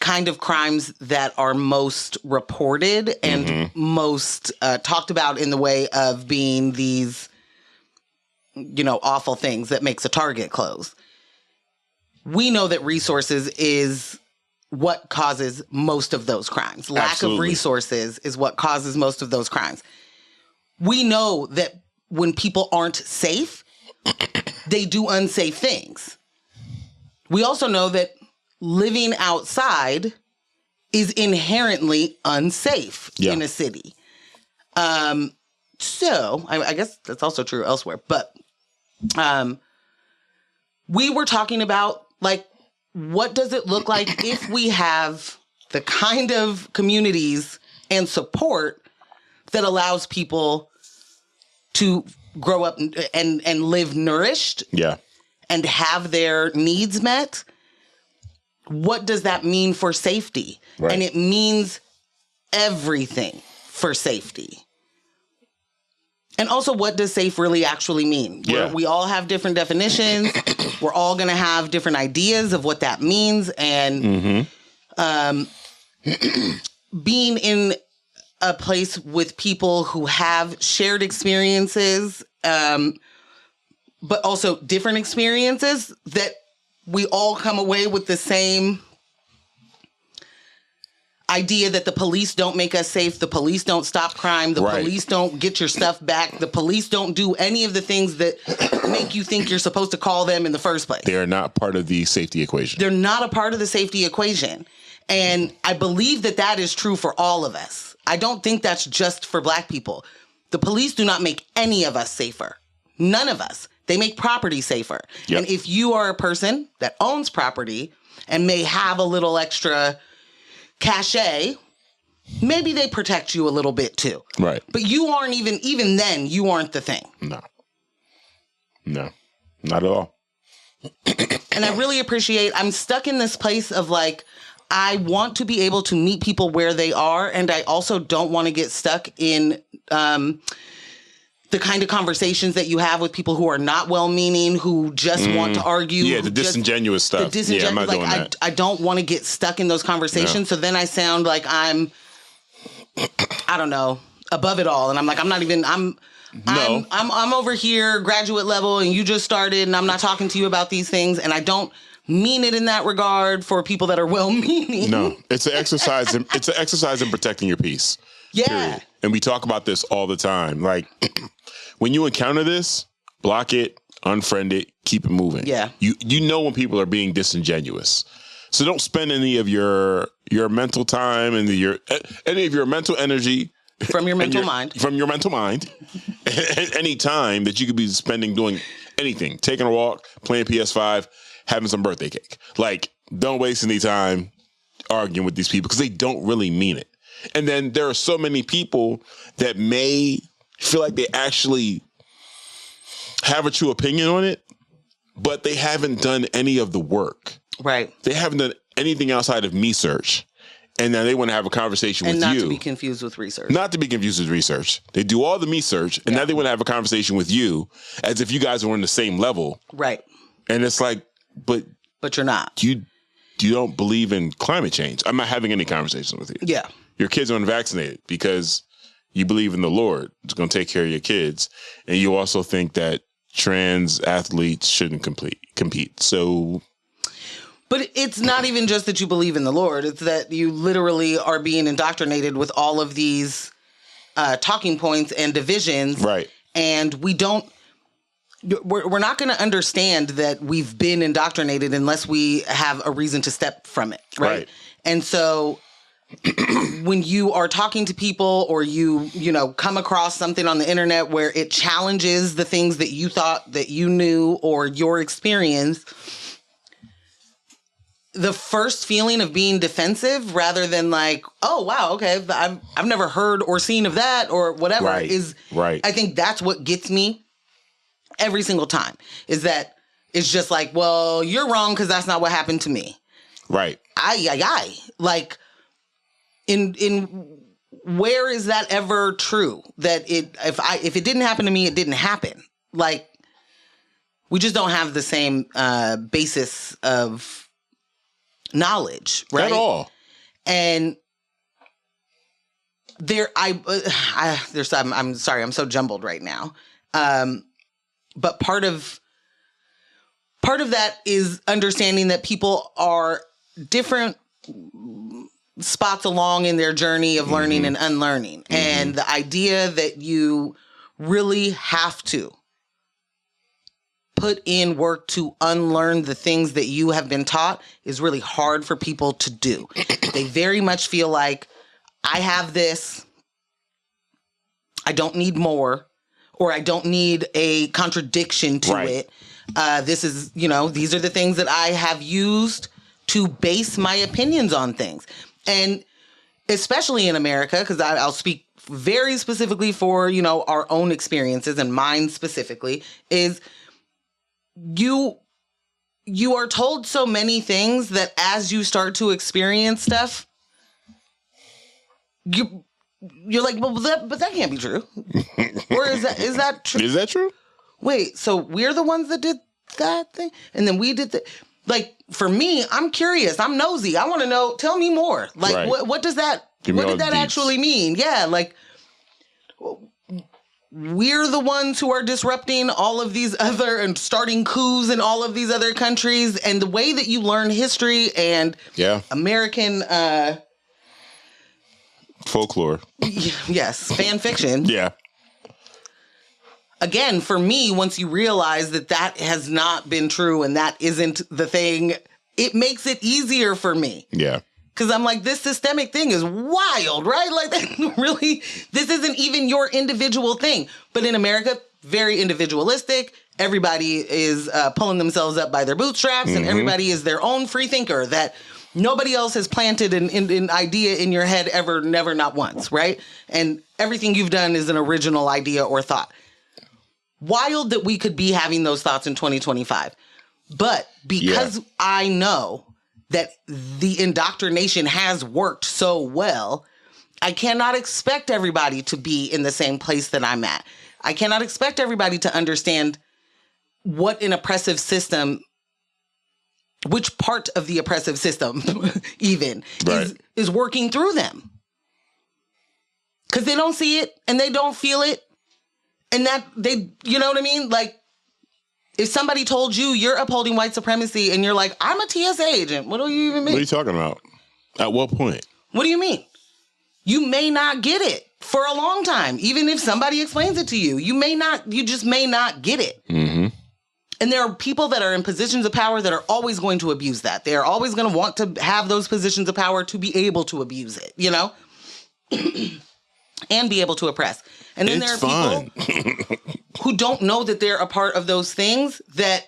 kind of crimes that are most reported and most talked about in the way of being these, awful things that makes a target close. We know that resources is what causes most of those crimes. Lack of resources is what causes most of those crimes. We know that when people aren't safe, they do unsafe things. We also know that living outside is inherently unsafe in a city. So I guess that's also true elsewhere. But we were talking about, like, what does it look like if we have the kind of communities and support that allows people to grow up and live nourished and have their needs met? What does that mean for safety? Right. And it means everything for safety. And also, what does safe really actually mean? Yeah. We all have different definitions. We're all going to have different ideas of what that means. And being in a place with people who have shared experiences, but also different experiences, that we all come away with the same idea that the police don't make us safe, the police don't stop crime, the police don't get your stuff back, the police don't do any of the things that make you think you're supposed to call them in the first place. They are not part of the safety equation. They're not a part of the safety equation. And I believe that that is true for all of us. I don't think that's just for Black people. The police do not make any of us safer. None of us. They make property safer. Yep. And if you are a person that owns property and may have a little extra cachet, maybe they protect you a little bit too. Right. But you aren't even then, you aren't the thing. No, not at all. And I really appreciate, I'm stuck in this place of like, I want to be able to meet people where they are. And I also don't want to get stuck in the kind of conversations that you have with people who are not well-meaning, who just want to argue. Yeah, the disingenuous stuff. Yeah, I'm not doing that. I don't want to get stuck in those conversations. No. So then I sound like I'm, I don't know, above it all. And I'm like, I'm over here, graduate level, and you just started, and I'm not talking to you about these things. And I don't mean it in that regard for people that are well-meaning. No, it's an exercise. It's an exercise in protecting your peace. Yeah. Period. And we talk about this all the time. Like, when you encounter this, block it, unfriend it, keep it moving. Yeah. You know when people are being disingenuous. So don't spend any of your mental time and any of your mental energy from your mental mind. From your mental mind. Any time that you could be spending doing anything, taking a walk, playing PS5, having some birthday cake. Like, don't waste any time arguing with these people because they don't really mean it. And then there are so many people that may feel like they actually have a true opinion on it, but they haven't done any of the work. Right. They haven't done anything outside of me search. And now they want to have a conversation with you. And not to be confused with research. Not to be confused with research. They do all the research, and now they want to have a conversation with you as if you guys were on the same level. Right. And it's like, but you're not. You don't believe in climate change. I'm not having any conversation with you. Yeah. Your kids are unvaccinated because you believe in the Lord. It's going to take care of your kids. And you also think that trans athletes shouldn't compete. So... But it's not even just that you believe in the Lord. It's that you literally are being indoctrinated with all of these talking points and divisions. Right. And we're not going to understand that we've been indoctrinated unless we have a reason to step from it. Right. And so when you are talking to people or you come across something on the internet where it challenges the things that you thought that you knew or your experience, the first feeling of being defensive rather than like, oh, wow, okay, I've never heard or seen of that or whatever is, I think that's what gets me every single time is that it's just like, well, you're wrong because that's not what happened to me. Right. Like, in where is that ever true? That if it didn't happen to me, it didn't happen. Like, we just don't have the same basis of knowledge, right? At all. And I'm sorry, I'm so jumbled right now. But part of that is understanding that people are different spots along in their journey of learning and unlearning. And the idea that you really have to put in work to unlearn the things that you have been taught is really hard for people to do. They very much feel like, I have this, I don't need more, or I don't need a contradiction to it. This is, these are the things that I have used to base my opinions on things. And especially in America, because I'll speak very specifically for, our own experiences and mine specifically, is you are told so many things that as you start to experience stuff, you're like, well, but that can't be true. Or is that true? Is that true? Wait, so we're the ones that did that thing? And then we did the, like, for me, I'm curious. I'm nosy. I want to know, tell me more. Like, what does that, what did that actually mean? Yeah, like, we're the ones who are disrupting all of these other and starting coups in all of these other countries. And the way that you learn history and American folklore. Yes, fan fiction. Yeah. Again, for me, once you realize that has not been true and that isn't the thing, it makes it easier for me. Yeah. Because I'm like, this systemic thing is wild, right? Like, really, this isn't even your individual thing. But in America, very individualistic. Everybody is pulling themselves up by their bootstraps, and everybody is their own free thinker that nobody else has planted an idea in your head ever, never, not once, right? And everything you've done is an original idea or thought. Wild that we could be having those thoughts in 2025. But because I know that the indoctrination has worked so well, I cannot expect everybody to be in the same place that I'm at. I cannot expect everybody to understand what an oppressive system, which part of the oppressive system even is working through them. Because they don't see it and they don't feel it. And that they, you know what I mean? Like, if somebody told you you're upholding white supremacy and you're like, I'm a TSA agent, what do you even mean? What are you talking about? At what point? What do you mean? You may not get it for a long time. Even if somebody explains it to you, you just may not get it. Mm-hmm. And there are people that are in positions of power that are always going to abuse that. They are always going to want to have those positions of power to be able to abuse it, and be able to oppress. And then there are people who don't know that they're a part of those things that,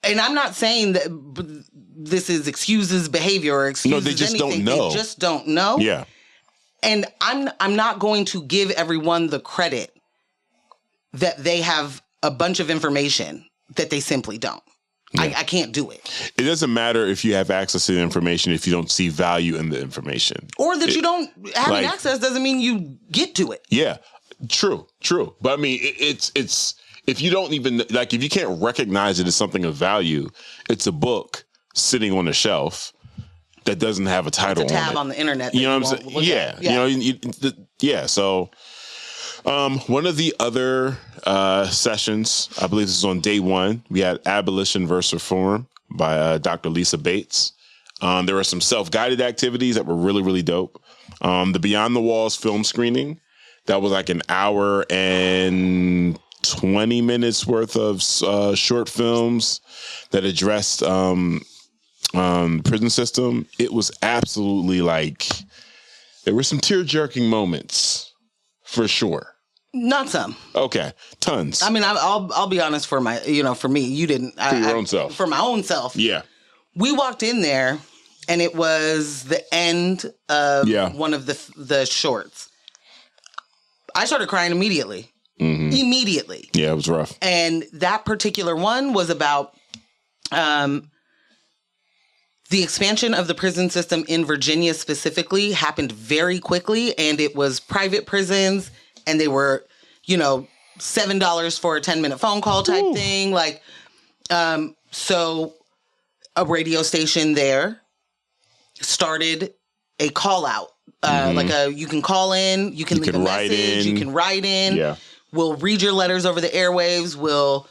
and I'm not saying that this is excuses behavior or excuses they just anything. Don't know. They just don't know. Yeah. And I'm not going to give everyone the credit that they have a bunch of information that they simply don't. I can't do it. It doesn't matter if you have access to the information if you don't see value in the information. Or that you don't, having access doesn't mean you get to it. Yeah, true. But I mean, it's if you don't even, like, if you can't recognize it as something of value, it's a book sitting on a shelf that doesn't have a title it's a tab on it. on the internet. You know what I'm saying? Yeah. Yeah. So one of the other sessions, I believe this is on day one, we had Abolition versus Reform by Dr. Lisa Bates. There were some self-guided activities that were really, really dope. The Beyond the Walls film screening, that was like an hour and 20 minutes worth of short films that addressed prison system. It was absolutely like, there were some tear-jerking moments for sure. Not some. Okay, tons. I mean, I'll be honest, for my, for me, you didn't. For your own self. For my own self. Yeah. We walked in there and it was the end of one of the shorts. I started crying immediately. Mm-hmm. Immediately. Yeah, it was rough. And that particular one was about the expansion of the prison system in Virginia specifically happened very quickly, and it was private prisons, and they were, $7 for a 10-minute phone call type thing. Like, so a radio station there started a call out. You can call in, you can leave a message, you can write in. Yeah. We'll read your letters over the airwaves. We'll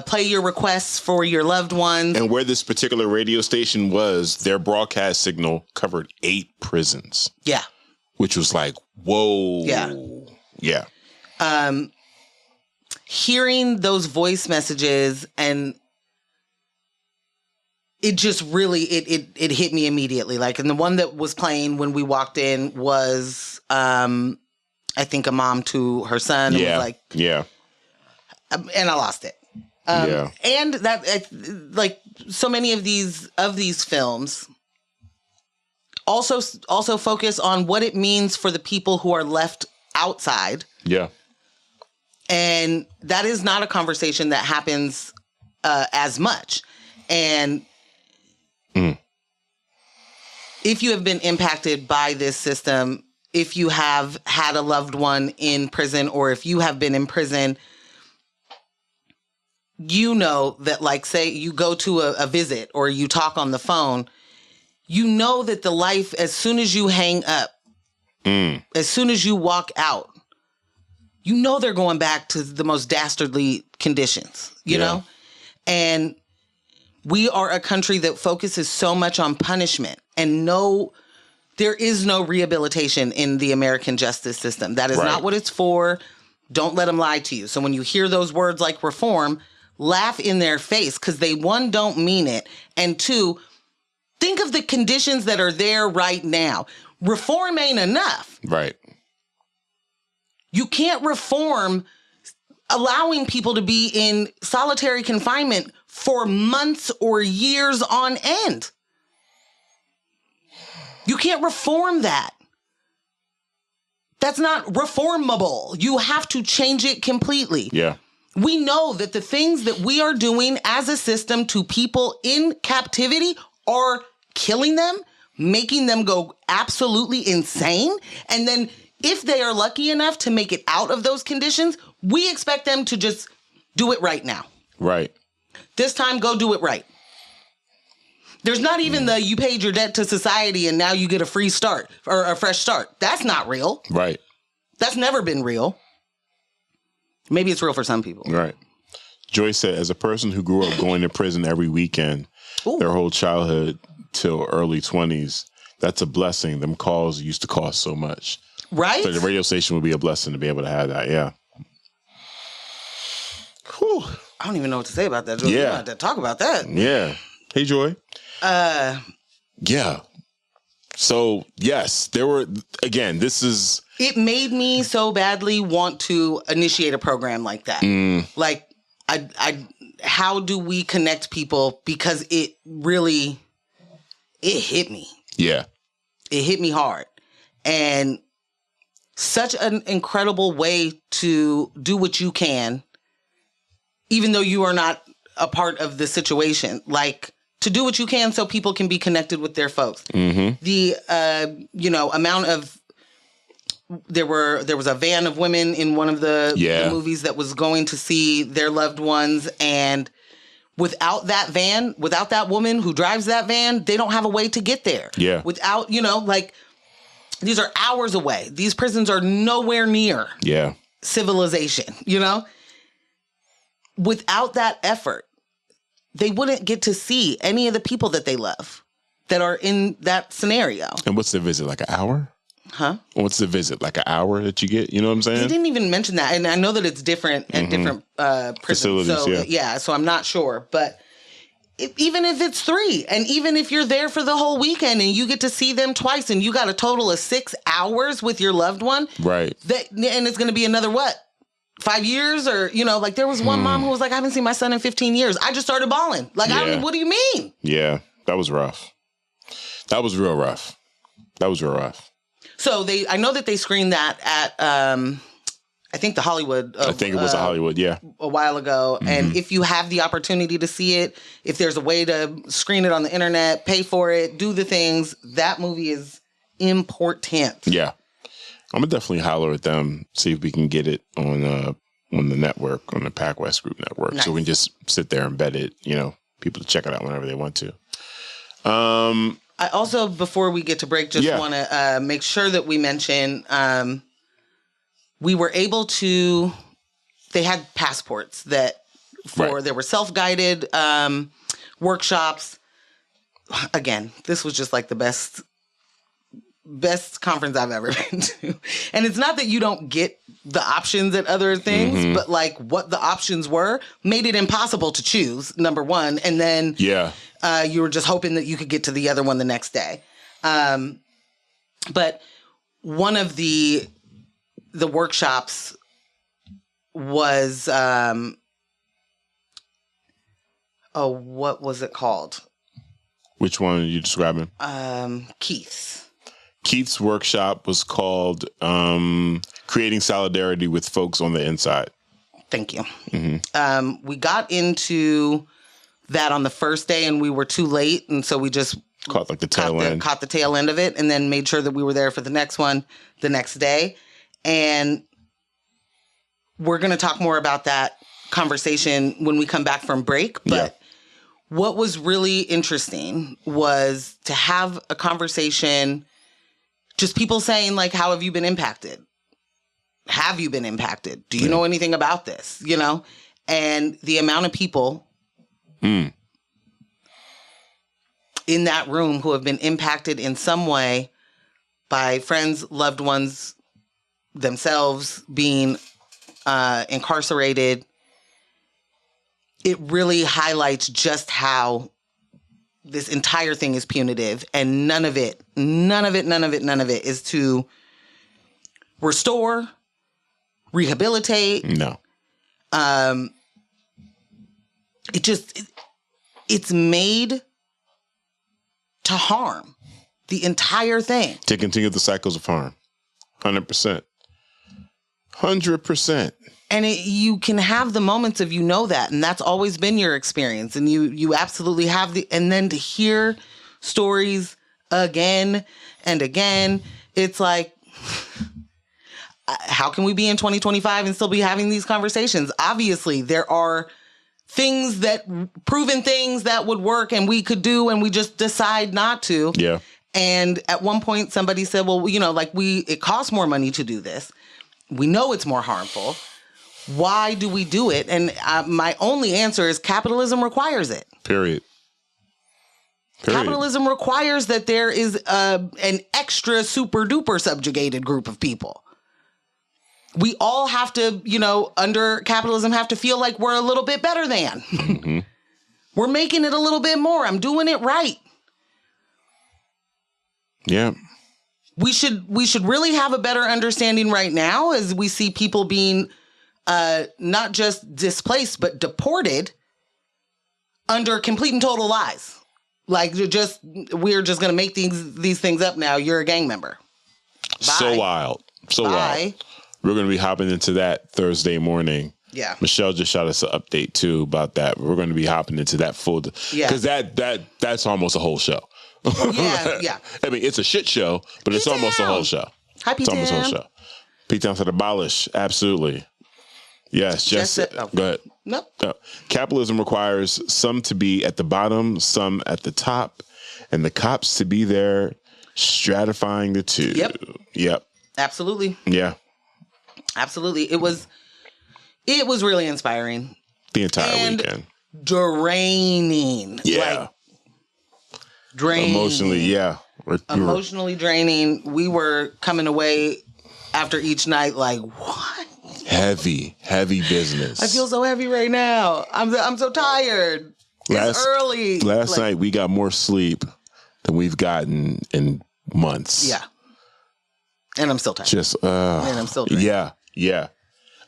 play your requests for your loved ones. And where this particular radio station was, their broadcast signal covered 8 prisons. Yeah. Which was like, whoa. Yeah. Yeah. Hearing those voice messages, and it just really, it hit me immediately. Like, and the one that was playing when we walked in was, I think, a mom to her son. Yeah. Was like, yeah. And I lost it. And that, like, so many of these films also focus on what it means for the people who are left outside. Yeah. And that is not a conversation that happens as much. And if you have been impacted by this system, if you have had a loved one in prison, or if you have been in prison, you know that, like, say you go to a visit or you talk on the phone, you know that the life, as soon as you hang up, as soon as you walk out, you know they're going back to the most dastardly conditions, you know? And we are a country that focuses so much on punishment, and there is no rehabilitation in the American justice system. That is not what it's for. Don't let them lie to you. So when you hear those words like reform, laugh in their face, because they, one, don't mean it, and two, think of the conditions that are there right now. Reform ain't enough. Right. You can't reform allowing people to be in solitary confinement for months or years on end. You can't reform that. That's not reformable. You have to change it completely. Yeah. We know that the things that we are doing as a system to people in captivity are killing them, making them go absolutely insane. And then if they are lucky enough to make it out of those conditions, we expect them to just do it right now. Right. This time, go do it right. There's not even the you paid your debt to society and now you get a free start or a fresh start. That's not real. Right. That's never been real. Maybe it's real for some people. Right. Joyce said, as a person who grew up going to prison every weekend, their whole childhood till early 20s, that's a blessing. Them calls used to cost so much. Right. So the radio station would be a blessing to be able to have that. Yeah. Whew. I don't even know what to say about that, Joy. Yeah. We have to talk about that. Yeah. Hey, Joy. Yeah. So, yes, there were, again, it made me so badly want to initiate a program like that. Like, how do we connect people? Because it hit me. Yeah. It hit me hard. And such an incredible way to do what you can, even though you are not a part of the situation. Like, to do what you can so people can be connected with their folks. The, amount of, there was a van of women in one of the movies that was going to see their loved ones, and without that van, without that woman who drives that van, they don't have a way to get there. Yeah. Without, these are hours away. These prisons are nowhere near civilization, Without that effort, they wouldn't get to see any of the people that they love that are in that scenario. And what's the visit, like an hour? Huh? What's the visit, like an hour that you get? You know what I'm saying? They didn't even mention that. And I know that it's different at different prisons. Facilities, so I'm not sure. But even if it's 3, and even if you're there for the whole weekend and you get to see them twice and you got a total of 6 hours with your loved one. Right. And it's going to be another, 5 years? Or, there was one mom who was like, I haven't seen my son in 15 years. I just started bawling. What do you mean? Yeah, that was rough. That was real rough. So I know that they screened that at, I think the Hollywood. I think it was a Hollywood, a while ago. And if you have the opportunity to see it, if there's a way to screen it on the internet, pay for it, do the things, that movie is important. Yeah. I'm going to definitely holler at them, see if we can get it on the network, on the Pac West Group network. Nice. So we can just sit there and bet it, people to check it out whenever they want to. I also, before we get to break, just want to make sure that we mention we were able to, they had passports there were self-guided workshops. Again, this was just like the best conference I've ever been to. And it's not that you don't get the options at other things, but like what the options were made it impossible to choose, number one. And then you were just hoping that you could get to the other one the next day. But one of the workshops was, what was it called? Which one are you describing? Keith's workshop was called Creating Solidarity with Folks on the Inside. Thank you. We got into that on the first day and we were too late. And so we just caught the tail end of it, and then made sure that we were there for the next one the next day. And we're going to talk more about that conversation when we come back from break. But what was really interesting was to have a conversation, just people saying, like, how have you been impacted? Have you been impacted? Do you know anything about this? And the amount of people in that room who have been impacted in some way by friends, loved ones, themselves being incarcerated, it really highlights just how this entire thing is punitive, and none of it is to restore, rehabilitate. No. It's made to harm the entire thing. To continue the cycles of harm. 100%. 100%. And you can have the moments of that, and that's always been your experience, and you absolutely have and then to hear stories again and again, it's like, how can we be in 2025 and still be having these conversations? Obviously, there are proven things that would work and we could do, and we just decide not to. Yeah. And at one point, somebody said, well, it costs more money to do this. We know it's more harmful. Why do we do it? And my only answer is capitalism requires it. Period. Capitalism requires that there is an extra super duper subjugated group of people. We all have to, under capitalism, have to feel like we're a little bit better than. Mm-hmm. We're making it a little bit more. I'm doing it right. Yeah. We should really have a better understanding right now as we see people being not just displaced, but deported under complete and total lies. Like, we're just going to make these things up now. You're a gang member. Bye. So wild. We're going to be hopping into that Thursday morning. Yeah. Michelle just shot us an update too about that. We're going to be hopping into that full because that's almost a whole show. Yeah. I mean, it's a shit show, but it's almost a whole show. Hi, It's almost a whole show. P-Town said abolish. Absolutely. Yes. Just go ahead. Nope. No. Capitalism requires some to be at the bottom, some at the top, and the cops to be there stratifying the two. Yep. Absolutely. Yeah. Absolutely. It was really inspiring. The entire weekend. Draining. Yeah. Draining. Emotionally, yeah. Emotionally draining. We were coming away after each night like, what? Heavy business. I feel so heavy right now. I'm so tired. It's early. Last night we got more sleep than we've gotten in months. Yeah. And I'm still tired. And I'm still drained. Yeah.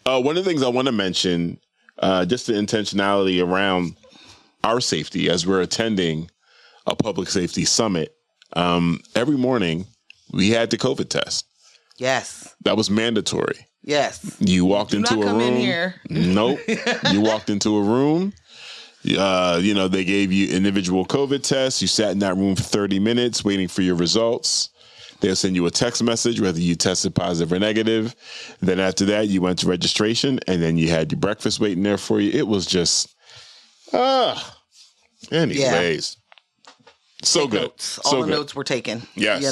One of the things I want to mention, just the intentionality around our safety as we're attending a public safety summit. Every morning we had the COVID test. Yes. That was mandatory. Yes. You walked into a room. Come in here. Nope. You walked into a room. They gave you individual COVID tests. You sat in that room for 30 minutes waiting for your results. They'll send you a text message whether you tested positive or negative. Then after that, you went to registration, and then you had your breakfast waiting there for you. It was just, anyways. So Take good. Notes. All the notes were taken. Yes.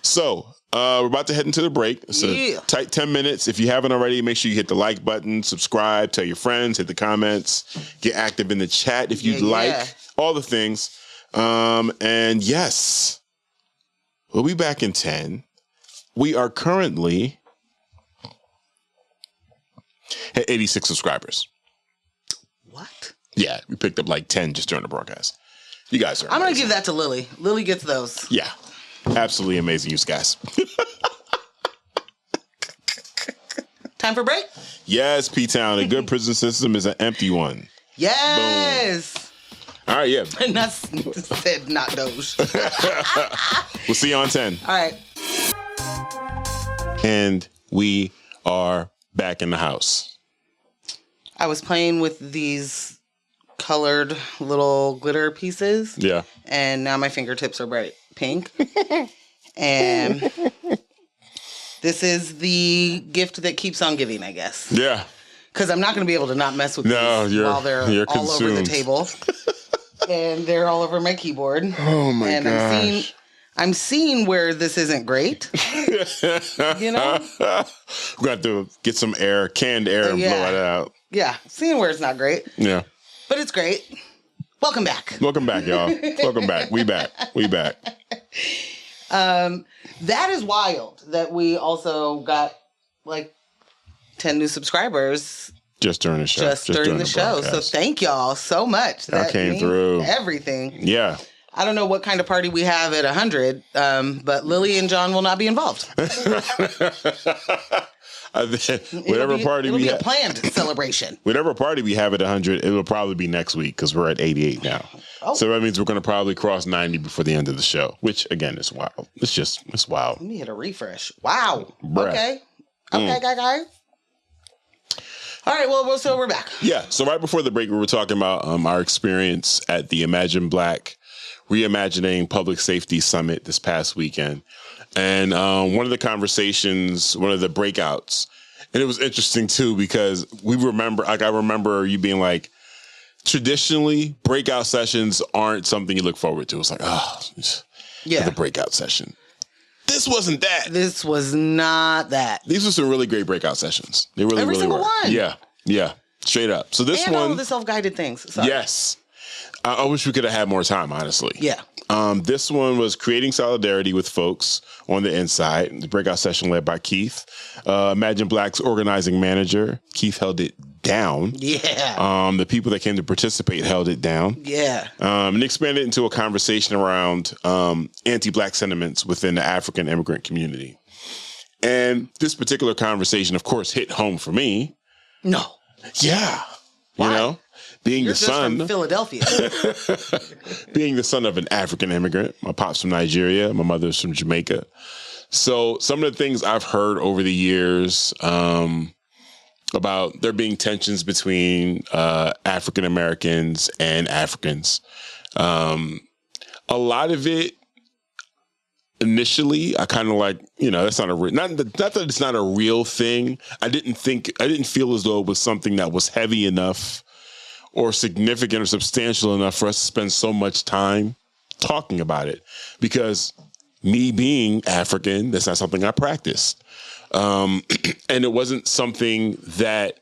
So we're about to head into the break. It's a tight 10 minutes. If you haven't already, make sure you hit the like button, subscribe, tell your friends, hit the comments, get active in the chat if you'd like. All the things. And yes, we'll be back in 10. We are currently at 86 subscribers. What? Yeah, we picked up like 10 just during the broadcast. You guys are amazing. I'm going to give that to Lily. Lily gets those. Yeah. Absolutely amazing, you guys. Time for break? Yes, P-Town. A good prison system is an empty one. Yes. Boom. All right, yeah. And that's said not Doge. We'll see you on 10. All right. And we are back in the house. I was playing with these colored little glitter pieces. Yeah. And now my fingertips are bright pink. And this is the gift that keeps on giving, I guess. Yeah. Because I'm not going to be able to not mess with these while they're all over the table. And they're all over my keyboard. Oh my and gosh. I'm seeing where this isn't great. You know? We're going to have to get some air, canned air, and blow it out. Yeah. Seeing where it's not great. Yeah. But it's great. Welcome back. Welcome back, y'all. Welcome back. We back. That is wild that we also got like 10 new subscribers just during the show. Just during the show. So thank y'all so much. That came through. Everything. Yeah. I don't know what kind of party we have at 100, but Lily and John will not be involved. Whatever party it'll we be have, a planned celebration. Whatever party we have at 100, it will probably be next week because we're at 88 now. Oh. So that means we're going to probably cross 90 before the end of the show, which again is wild. It's wild. Let me hit a refresh. Wow. Bruh. Okay, guys. All right, well, so we're back. Yeah, so right before the break, we were talking about our experience at the Imagine Black Reimagining Public Safety Summit this past weekend. And one of the conversations, one of the breakouts, and it was interesting too, because I remember you being like, traditionally, breakout sessions aren't something you look forward to. It's like, the breakout session. This wasn't that. This was not that. These were some really great breakout sessions. They really, Every really single were. one. Yeah, straight up. So this and one, all of the self-guided things. Sorry. Yes. I wish we could have had more time, honestly. Yeah. This one was creating solidarity with folks on the inside. The breakout session led by Keith, Imagine Black's organizing manager. Keith held it down. Yeah. The people that came to participate held it down. Yeah. And expanded into a conversation around anti-Black sentiments within the African immigrant community. And this particular conversation, of course, hit home for me. No. Yeah. Why? You know? Being You're the son from Philadelphia. being the son of an African immigrant. My pop's from Nigeria. My mother's from Jamaica. So some of the things I've heard over the years about there being tensions between African Americans and Africans. A lot of it, initially, I kind of like, that's not not that it's not a real thing. I didn't feel as though it was something that was heavy enough or significant or substantial enough for us to spend so much time talking about it, because me being African, that's not something I practiced. And it wasn't something that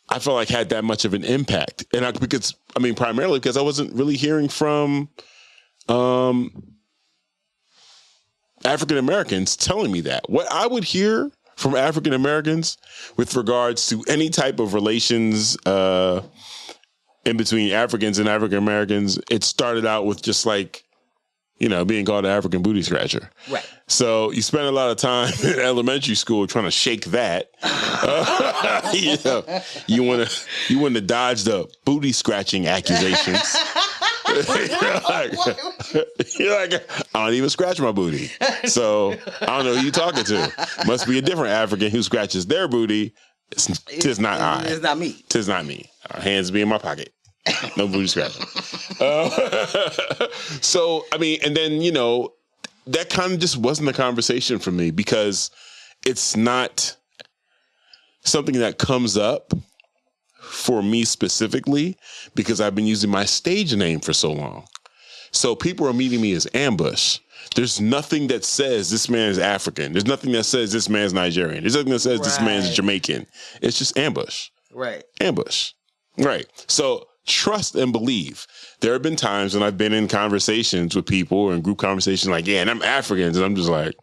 I felt like had that much of an impact. And primarily because I wasn't really hearing from African Americans telling me that. What I would hear from African Americans with regards to any type of relations in between Africans and African Americans, it started out with just like, being called an African booty scratcher. Right. So you spend a lot of time in elementary school trying to shake that. You want to dodge the booty scratching accusations. You're like, I don't even scratch my booty. So I don't know who you're talking to. Must be a different African who scratches their booty. Tis not I. It's not me. Tis not me. Hands be in my pocket. No booty scratching. So, and then, that kind of just wasn't a conversation for me, because it's not something that comes up for me specifically, because I've been using my stage name for so long. So people are meeting me as Ambush. There's nothing that says this man is African. There's nothing that says this man's Nigerian. There's nothing that says this man's Jamaican. It's just Ambush. Right. Ambush. Right. So trust and believe. There have been times when I've been in conversations with people or in group conversations like, yeah, and I'm Africans. And I'm just like,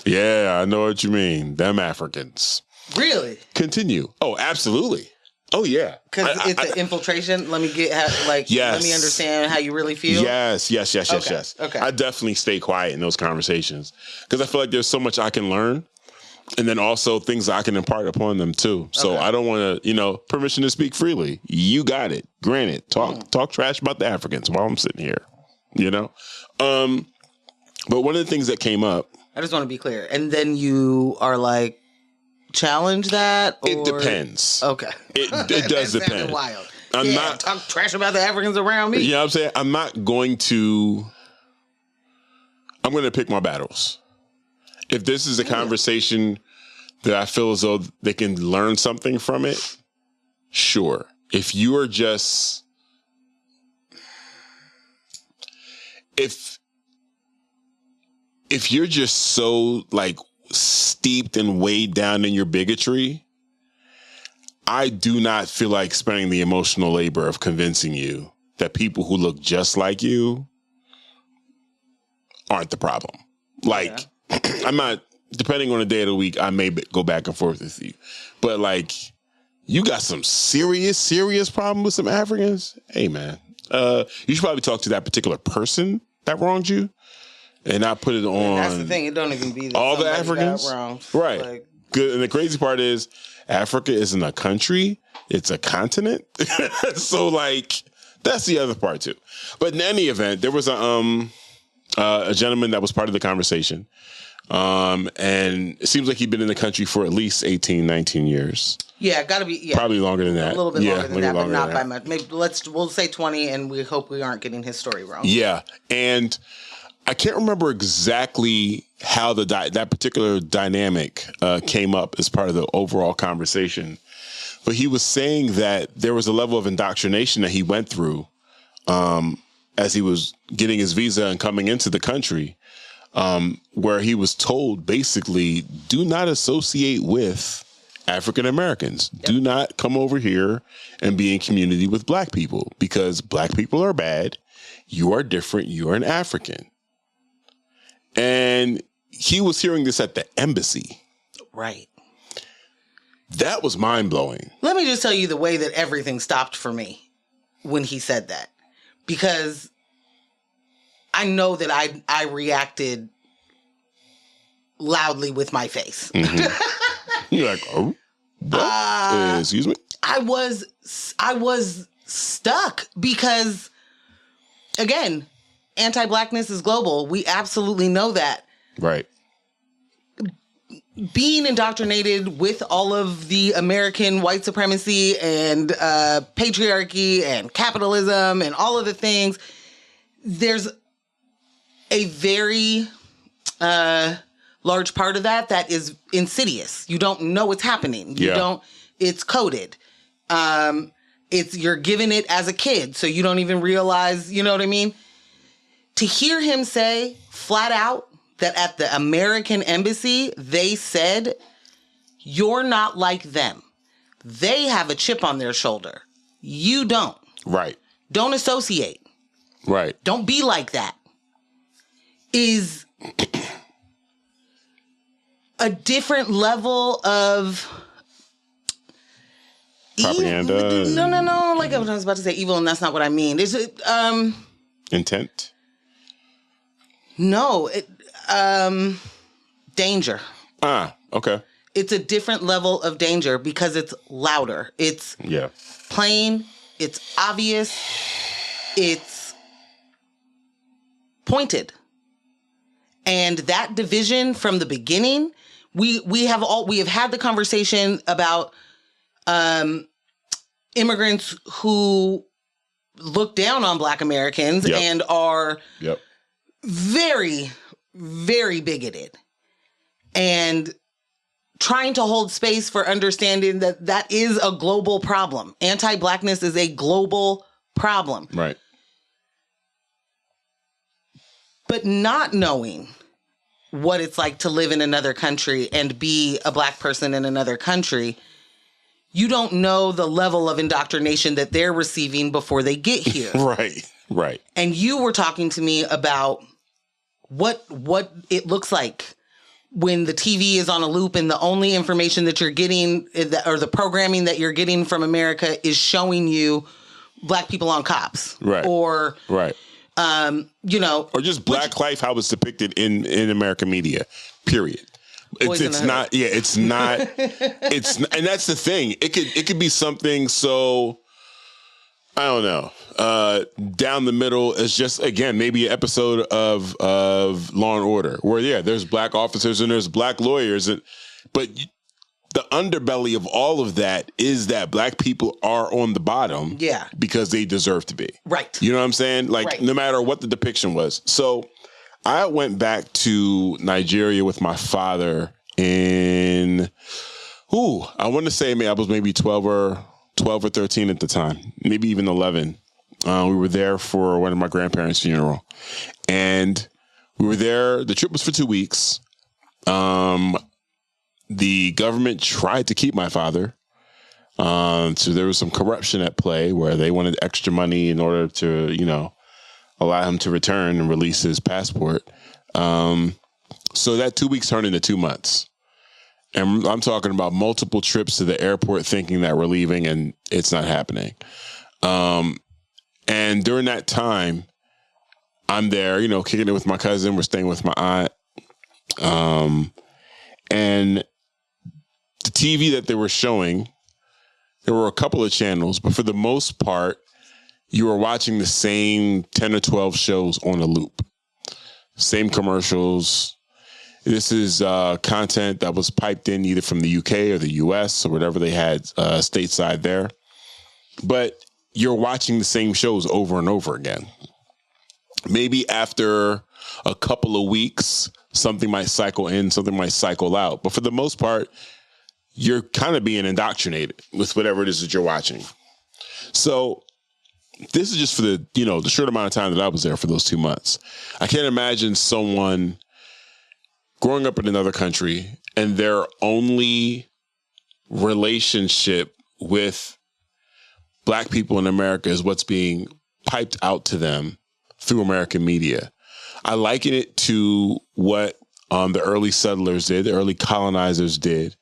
yeah, I know what you mean. Them Africans. Really? Continue. Oh, absolutely. Oh, yeah. Because it's an infiltration. Let me yes. Let me understand how you really feel. Yes. Okay. I definitely stay quiet in those conversations, because I feel like there's so much I can learn, and then also things I can impart upon them too. So I don't want to, permission to speak freely. You got it. Granted, talk trash about the Africans while I'm sitting here, But one of the things that came up. I just want to be clear. And then you are like, challenge that? Or? It depends. Okay. It does depend. Wild. I'm not talk trash about the Africans around me. You know what I'm saying? I'm going to pick my battles. If this is a conversation that I feel as though they can learn something from it, sure. If you are just, if you're just so like steeped and weighed down in your bigotry, I do not feel like spending the emotional labor of convincing you that people who look just like you aren't the problem. Like, I'm not, depending on the day of the week, I may go back and forth with you. But like, you got some serious problem with some Africans? Hey, man, you should probably talk to that particular person that wronged you and not put it on. That's the thing. It don't even be that all the Africans. Right. Like, good. And the crazy part is Africa isn't a country. It's a continent. So like, that's the other part too. But in any event, there was a gentleman that was part of the conversation. And it seems like he'd been in the country for at least 18, 19 years. Yeah, gotta be. Yeah. Probably longer than that. A little bit longer than that, but not by much. Maybe we'll say 20, and we hope we aren't getting his story wrong. Yeah, and I can't remember exactly how that particular dynamic came up as part of the overall conversation, but he was saying that there was a level of indoctrination that he went through as he was getting his visa and coming into the country, where he was told basically, do not associate with African Americans. Yep. Do not come over here and be in community with black people, because black people are bad. You are different. You are an African. And he was hearing this at the embassy. Right. That was mind blowing. Let me just tell you the way that everything stopped for me when he said that, because I know that I reacted loudly with my face. Mm-hmm. You're like, oh, what? Excuse me? I was stuck because, again, anti-blackness is global. We absolutely know that. Right. being indoctrinated with all of the American white supremacy and patriarchy and capitalism and all of the things, there's a very large part of that is insidious. You don't know what's happening. It's coded. You're given it as a kid, so you don't even realize, you know what I mean? To hear him say flat out that at the American embassy, they said, you're not like them. They have a chip on their shoulder. You don't. Right. Don't associate. Right. Don't be like that. Is a different level of propaganda. No. Like I was about to say evil, and that's not what I mean. Is it intent? No. Danger. Okay. It's a different level of danger because it's louder. It's plain. It's obvious. It's pointed. And that division from the beginning, we have had the conversation about immigrants who look down on Black Americans and are very, very bigoted, and trying to hold space for understanding that is a global problem. Anti-Blackness is a global problem. Right. But not knowing what it's like to live in another country and be a Black person in another country, you don't know the level of indoctrination that they're receiving before they get here. Right. And you were talking to me about what it looks like when the TV is on a loop and the only information that you're getting or the programming that you're getting from America is showing you Black people on cops. Right. Or or just Black life, how it's depicted in American media, period. It's not, and that's the thing. It could be something so, I don't know, down the middle is just, again, maybe an episode of Law and Order where, there's Black officers and there's Black lawyers. But the underbelly of all of that is that Black people are on the bottom because they deserve to be. Right. You know what I'm saying? Like, no matter what the depiction was. So I went back to Nigeria with my father in, I want to say I was maybe 12 or 13 at the time, maybe even 11. We were there for one of my grandparents' funeral. And we were there. The trip was for 2 weeks. The government tried to keep my father. So there was some corruption at play where they wanted extra money in order to, allow him to return and release his passport. So that 2 weeks turned into 2 months. And I'm talking about multiple trips to the airport thinking that we're leaving and it's not happening. And during that time, I'm there, kicking it with my cousin. We're staying with my aunt. And the TV that they were showing, there were a couple of channels, but for the most part, you were watching the same 10 or 12 shows on a loop. Same commercials. This is content that was piped in either from the UK or the US or whatever they had stateside there. But you're watching the same shows over and over again. Maybe after a couple of weeks, something might cycle in, something might cycle out. But for the most part, you're kind of being indoctrinated with whatever it is that you're watching. So this is just for the short amount of time that I was there for those 2 months. I can't imagine someone growing up in another country and their only relationship with Black people in America is what's being piped out to them through American media. I liken it to what the early settlers did, the early colonizers did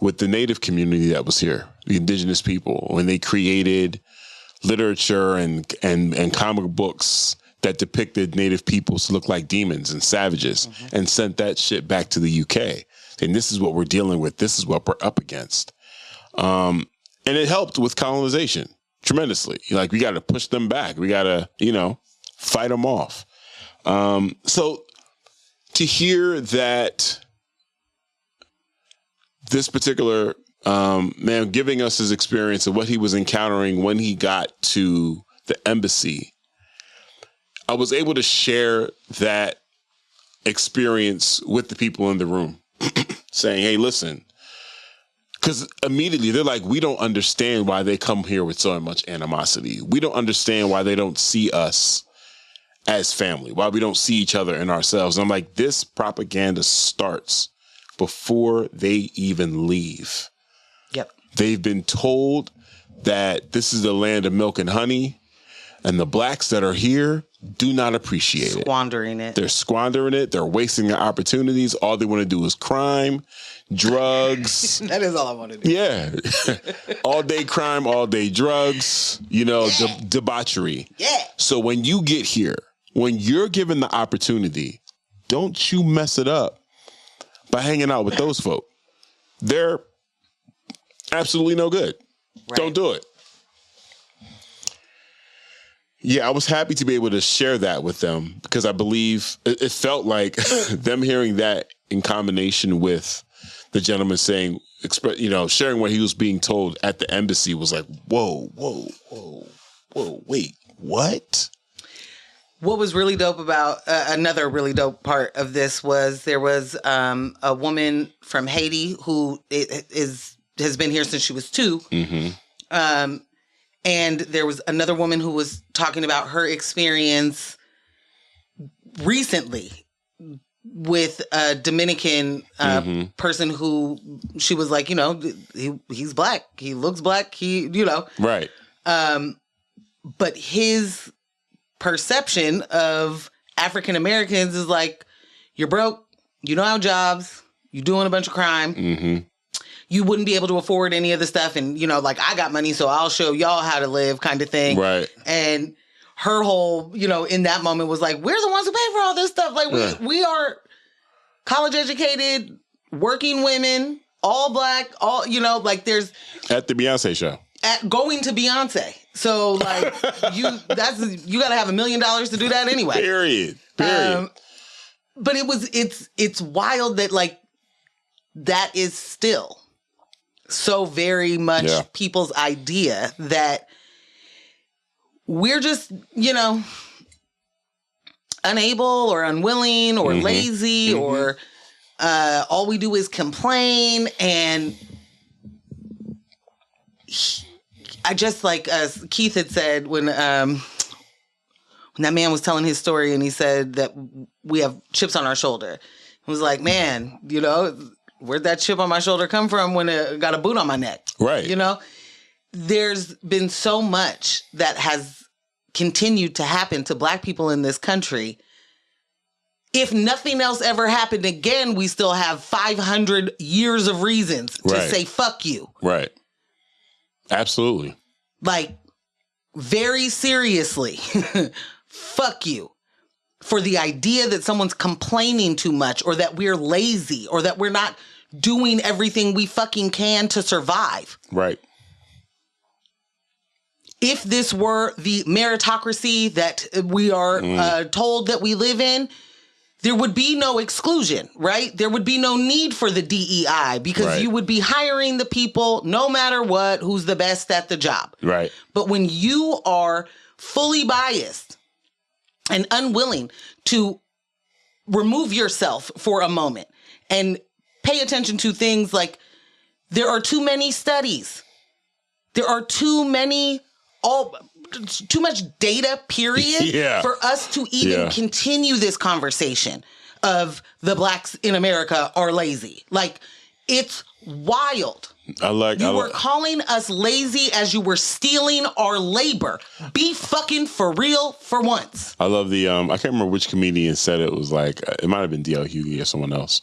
with the Native community that was here, the indigenous people, when they created literature and comic books that depicted Native peoples to look like demons and savages and sent that shit back to the UK. And this is what we're dealing with. This is what we're up against. And it helped with colonization tremendously. Like, we got to push them back. We got to, fight them off. So to hear that this particular man giving us his experience of what he was encountering when he got to the embassy, I was able to share that experience with the people in the room, saying, hey, listen, because immediately they're like, we don't understand why they come here with so much animosity. We don't understand why they don't see us as family, why we don't see each other in ourselves. And I'm like, this propaganda starts before they even leave. Yep. They've been told that this is the land of milk and honey, and the blacks that are here do not appreciate it. Squandering it. They're squandering it. They're wasting their opportunities. All they want to do is crime, drugs. That is all I want to do. Yeah. All day crime, all day drugs, debauchery. Yeah. So when you get here, when you're given the opportunity, don't you mess it up by hanging out with those folk. They're absolutely no good. Right. Don't do it. Yeah, I was happy to be able to share that with them because I believe it felt like them hearing that in combination with the gentleman saying, sharing what he was being told at the embassy was like, whoa, wait, what? What was really dope about another really dope part of this was there was a woman from Haiti who has been here since she was 2. Mm-hmm. And there was another woman who was talking about her experience recently with a Dominican person who she was like, he's black. He looks black. Right. But his perception of African Americans is like, you're broke. You don't have jobs. You're doing a bunch of crime. Mm-hmm. You wouldn't be able to afford any of the stuff. And, I got money, so I'll show y'all how to live kind of thing. Right. And her whole, in that moment was like, we're the ones who pay for all this stuff. Like, we are college educated, working women, all black, all, there's... At the Beyonce show. Going to Beyonce. So, you got to have $1 million to do that anyway. Period. But it's wild that, that is still so very much people's idea that we're just, unable or unwilling or lazy or all we do is complain. And I just as Keith had said when that man was telling his story and he said that we have chips on our shoulder. It was like, man, where'd that chip on my shoulder come from when it got a boot on my neck? Right. There's been so much that has continued to happen to black people in this country. If nothing else ever happened again, we still have 500 years of reasons to say, fuck you. Right. Absolutely. Very seriously, fuck you. For the idea that someone's complaining too much or that we're lazy or that we're not doing everything we fucking can to survive. Right. If this were the meritocracy that we are told that we live in, there would be no exclusion, right? There would be no need for the DEI because you would be hiring the people no matter what, who's the best at the job. Right. But when you are fully biased and unwilling to remove yourself for a moment and pay attention to things like there are too many studies. There are too much data, period, for us to even continue this conversation of the blacks in America are lazy. It's wild. You were calling us lazy as you were stealing our labor. Be fucking for real for once. I love the, I can't remember which comedian said it. It was like, it might have been D.L. Hughley or someone else.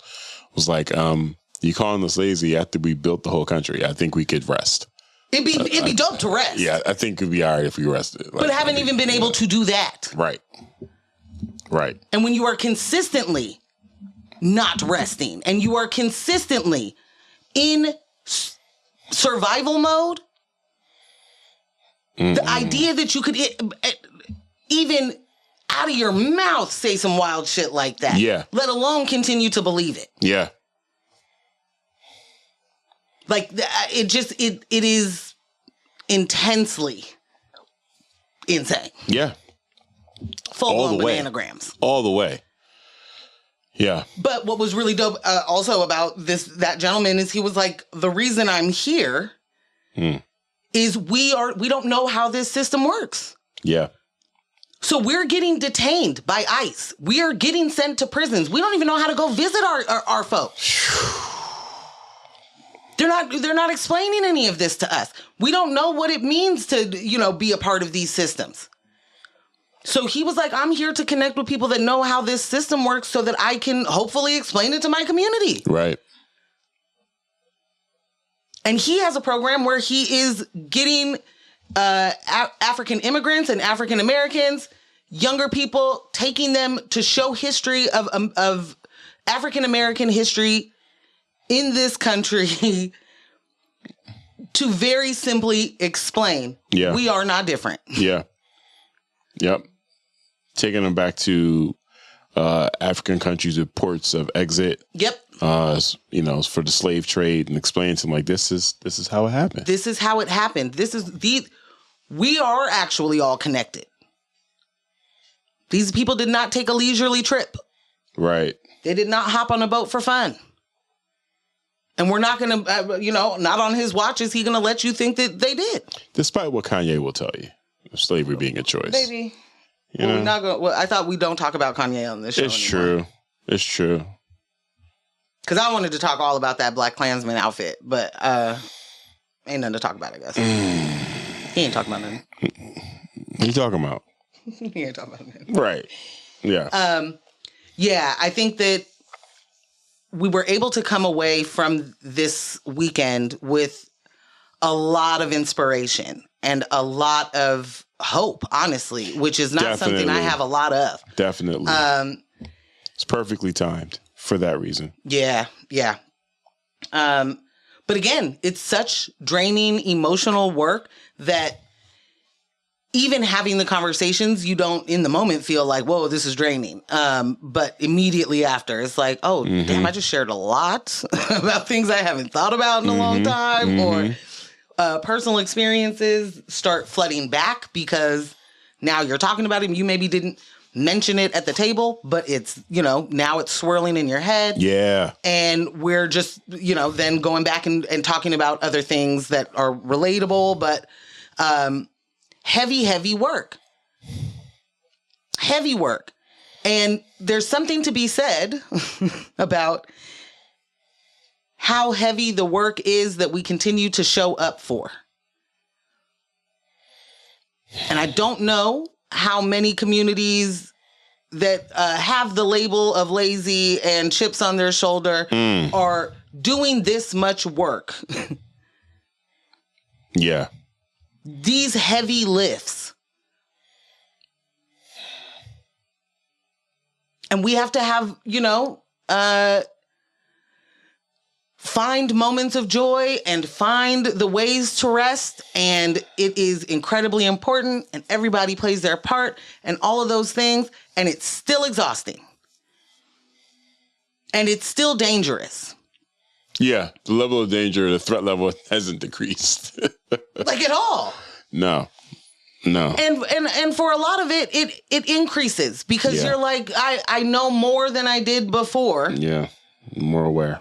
It was like, you calling us lazy after we built the whole country. I think we could rest. It'd be dope to rest. Yeah, I think it'd be all right if we rested. But haven't even been able to do that. Right. And when you are consistently not resting and you are consistently in survival mode, the idea that you could even out of your mouth say some wild shit like that, let alone continue to believe it. Yeah. Like it is intensely insane. Yeah. Full-blown bananagrams. All the way. Yeah. But what was really dope also about that gentleman is he was like, the reason I'm here is we don't know how this system works. Yeah. So we're getting detained by ICE. We are getting sent to prisons. We don't even know how to go visit our folks. They're not explaining any of this to us. We don't know what it means to, be a part of these systems. So he was like, I'm here to connect with people that know how this system works so that I can hopefully explain it to my community. Right. And he has a program where he is getting African immigrants and African Americans, younger people, taking them to show history of African American history in this country to very simply explain, we are not different. Yeah. Yep. Taking them back to African countries with ports of exit. Yep. For the slave trade, and explaining to them like this is how it happened. This is how it happened. We are actually all connected. These people did not take a leisurely trip. Right. They did not hop on a boat for fun. And we're not going to, not on his watch is he going to let you think that they did. Despite what Kanye will tell you, slavery being a choice. Maybe. We're not going. Well, I thought we don't talk about Kanye on this show. It's anymore. True. It's true. Because I wanted to talk all about that Black Klansman outfit, but ain't nothing to talk about, I guess. He ain't talking about nothing. What you talking about? He ain't talking about nothing. Right. Yeah. Yeah, I think that we were able to come away from this weekend with a lot of inspiration and a lot of hope, honestly, which is not something I have a lot of. Definitely. It's perfectly timed for that reason. Yeah, yeah. But again, it's such draining emotional work that even having the conversations, you don't in the moment feel like, whoa, this is draining. But immediately after, it's like, oh, damn, I just shared a lot about things I haven't thought about in a long time. Or personal experiences start flooding back because now you're talking about it. You maybe didn't mention it at the table, but it's, now it's swirling in your head. Yeah. And we're just, then going back and talking about other things that are relatable, but heavy work. Heavy work. And there's something to be said about how heavy the work is that we continue to show up for. And I don't know how many communities that have the label of lazy and chips on their shoulder are doing this much work. Yeah. These heavy lifts. And we have to have, find moments of joy and find the ways to rest. And it is incredibly important. And everybody plays their part and all of those things. And it's still exhausting. And it's still dangerous. Yeah, the level of danger, the threat level hasn't decreased. Like at all. No. And for a lot of it increases because you're like, I know more than I did before. Yeah, more aware.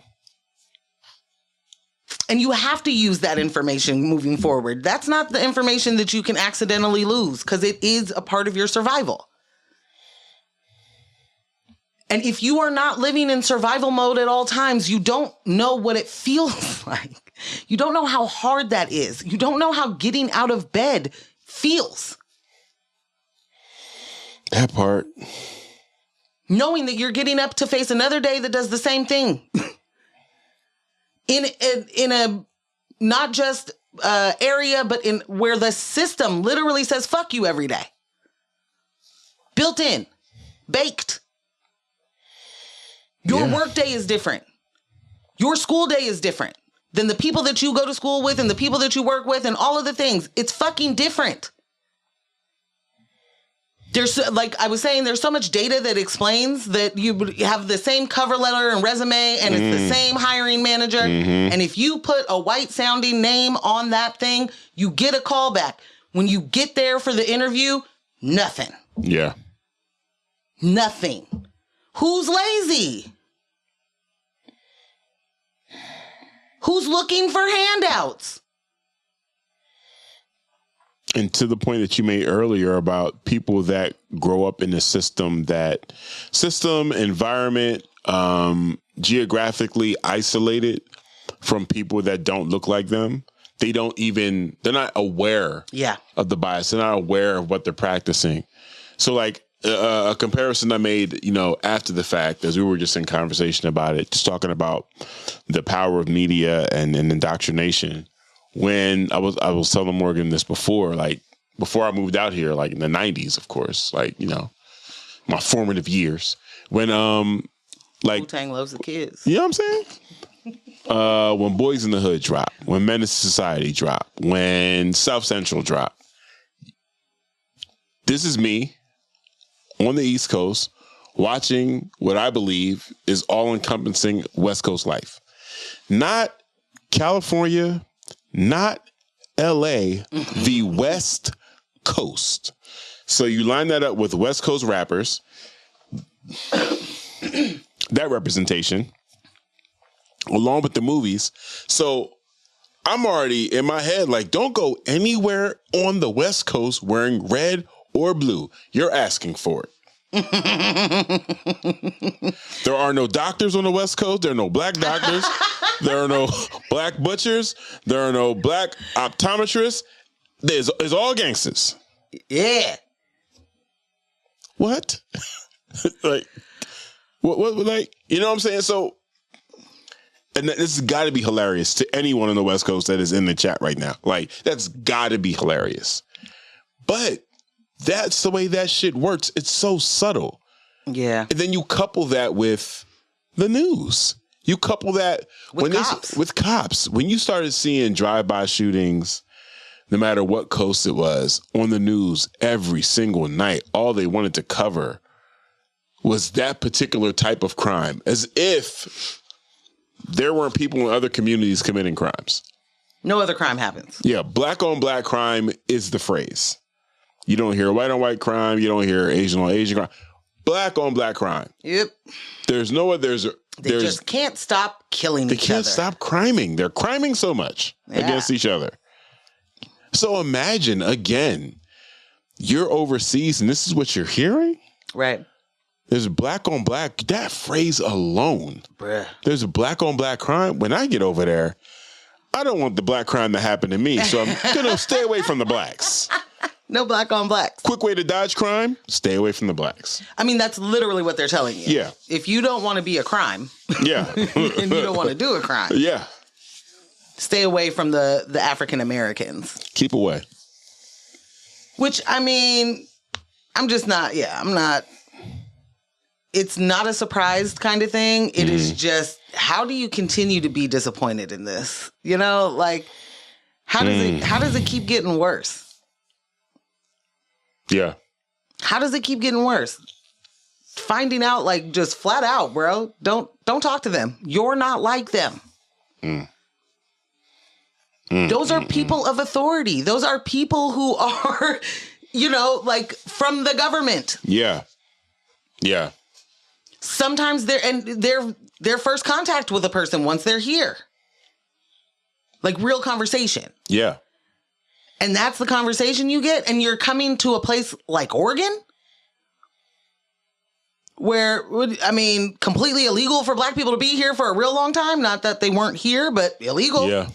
And you have to use that information moving forward. That's not the information that you can accidentally lose because it is a part of your survival. And if you are not living in survival mode at all times, you don't know what it feels like. You don't know how hard that is. You don't know how getting out of bed feels. That part. Knowing that you're getting up to face another day that does the same thing. In a not just area, but in where the system literally says fuck you every day. Built in. Baked. Your work day is different. Your school day is different than the people that you go to school with and the people that you work with and all of the things. It's fucking different. There's, like I was saying, there's so much data that explains that you have the same cover letter and resume and it's the same hiring manager. And if you put a white sounding name on that thing, you get a call back. When you get there for the interview, nothing. Yeah. Nothing. Who's lazy? Who's looking for handouts? And to the point that you made earlier about people that grow up in a environment, geographically isolated from people that don't look like them. They're not aware of the bias. They're not aware of what they're practicing. So like a comparison I made, after the fact, as we were just in conversation about it, just talking about the power of media and indoctrination. When I was telling Morgan this before I moved out here, like in the 90s, of course, my formative years when, Wu-Tang loves the kids. You know what I'm saying? When Boys in the Hood dropped, when Menace to Society dropped, when South Central dropped. This is me on the East Coast watching what I believe is all-encompassing West Coast life. Not California, not LA, the West Coast. So you line that up with West Coast rappers, that representation, along with the movies. So I'm already in my head like, don't go anywhere on the West Coast wearing red or blue. You're asking for it. There are no doctors on the West Coast. There are no black doctors. There are no black butchers. There are no black optometrists. It's all gangsters. Yeah. What? Like, what, like, you know what I'm saying? So, and this has got to be hilarious to anyone on the West Coast that is in the chat right now. Like, that's got to be hilarious. But that's the way that shit works. It's so subtle. Yeah. And then you couple that with the news. You couple that with cops. When you started seeing drive-by shootings, no matter what coast it was, on the news every single night, all they wanted to cover was that particular type of crime, as if there weren't people in other communities committing crimes. No other crime happens. Yeah, black on black crime is the phrase. You don't hear white on white crime. You don't hear Asian on Asian crime. Black on black crime. Yep. There's they just can't stop killing each other. They can't stop criming. They're criming so much against each other. So imagine, again, you're overseas and this is what you're hearing? Right. There's black on black. That phrase alone. Bruh. There's a black on black crime. When I get over there, I don't want the black crime to happen to me. So I'm going to stay away from the blacks. No black on blacks. Quick way to dodge crime, stay away from the blacks. I mean, that's literally what they're telling you. Yeah. If you don't want to be a crime. Yeah. And you don't want to do a crime. Yeah. Stay away from the African Americans. Keep away. Which, I mean, I'm not. It's not a surprised kind of thing. It is just, how do you continue to be disappointed in this? You know, like, how does it keep getting worse? Yeah. How does it keep getting worse? Finding out, like, just flat out, bro. Don't talk to them. You're not like them. Those are people of authority. Those are people who are, like, from the government. Yeah. Yeah. Sometimes their first contact with a person once they're here. Like, real conversation. Yeah. And that's the conversation you get, and you're coming to a place like Oregon, where, completely illegal for black people to be here for a real long time. Not that they weren't here, but illegal. Yeah.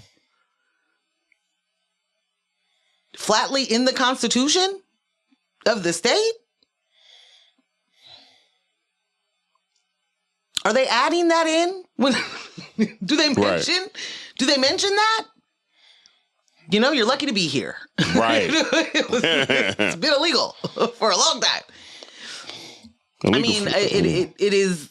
Flatly in the Constitution of the state. Are they adding that in? Do they mention that? You're lucky to be here. Right. It's been illegal for a long time. It is.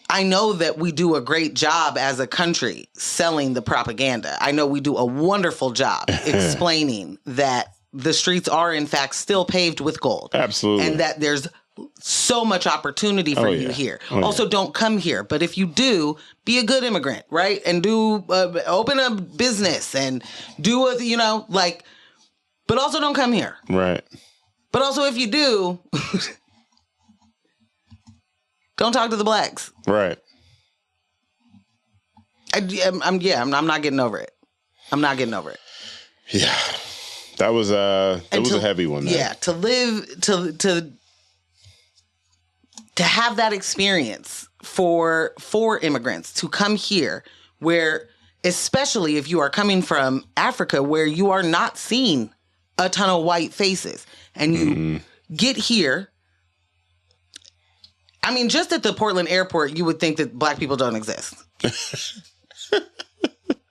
I know that we do a great job as a country selling the propaganda. I know we do a wonderful job explaining that the streets are, in fact, still paved with gold. Absolutely. And that there's so much opportunity for you here. Also, don't come here. But if you do, be a good immigrant, right? And do open a business and do a, but also don't come here. Right. But also, if you do, don't talk to the blacks. Right. I'm not getting over it. I'm not getting over it. Yeah. That was a heavy one. Man. Yeah, to live to have that experience for immigrants to come here, where especially if you are coming from Africa, where you are not seeing a ton of white faces, and you get here. I mean, just at the Portland airport, you would think that black people don't exist,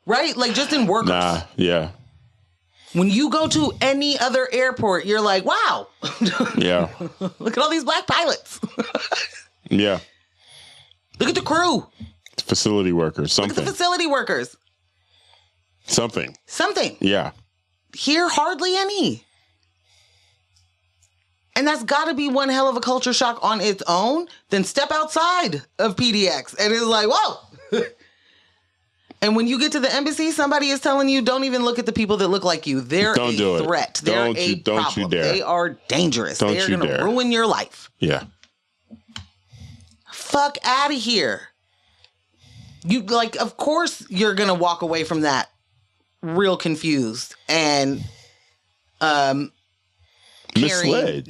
right? Like just in workers. Nah, yeah. When you go to any other airport, you're like, wow. Yeah. Look at all these black pilots. Yeah. Look at the crew. Facility workers. Something. Look at the facility workers. Something. Yeah. Here, hardly any. And that's got to be one hell of a culture shock on its own. Then step outside of PDX. And it's like, whoa. And when you get to the embassy, somebody is telling you, don't even look at the people that look like you. They're a threat. They're a problem. Don't you dare. They are dangerous. They are going to ruin your life. Yeah. Fuck out of here. You of course you're going to walk away from that real confused and misled,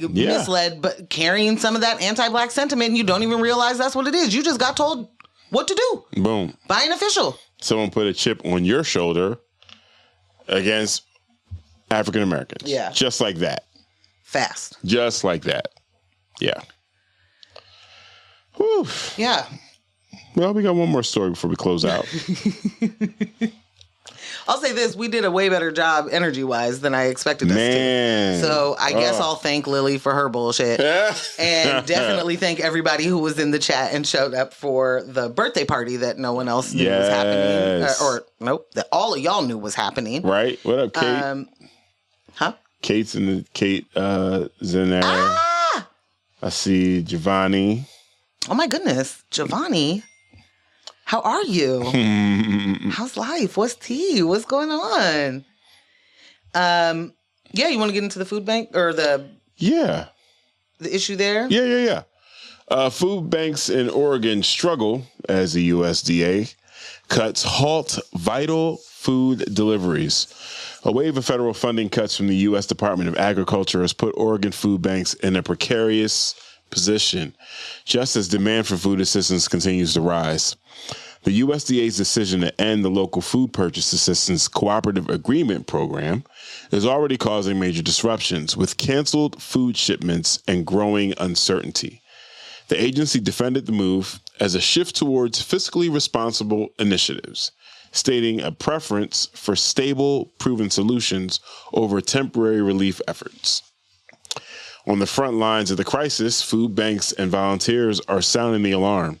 but carrying some of that anti-black sentiment, and you don't even realize that's what it is. You just got told what to do. Boom. By an official. Someone put a chip on your shoulder against African Americans. Yeah. Just like that. Fast. Just like that. Yeah. Whew. Yeah. Well, we got one more story before we close out. I'll say this, we did a way better job energy-wise than I expected us to. So I guess I'll thank Lily for her bullshit. And definitely thank everybody who was in the chat and showed up for the birthday party that no one else knew was happening. That all of y'all knew was happening. Right. What up, Kate? Kate's in there. I see Giovanni. Oh my goodness. Giovanni. How are you? How's life? What's tea? What's going on? Yeah, you want to get into the food bank or the issue there? Yeah. Food banks in Oregon struggle as the USDA cuts halt vital food deliveries. A wave of federal funding cuts from the U.S. Department of Agriculture has put Oregon food banks in a precarious position, just as demand for food assistance continues to rise. The USDA's decision to end the local food purchase assistance cooperative agreement program is already causing major disruptions, with canceled food shipments and growing uncertainty. The agency defended the move as a shift towards fiscally responsible initiatives, stating a preference for stable, proven solutions over temporary relief efforts. On the front lines of the crisis, food banks and volunteers are sounding the alarm.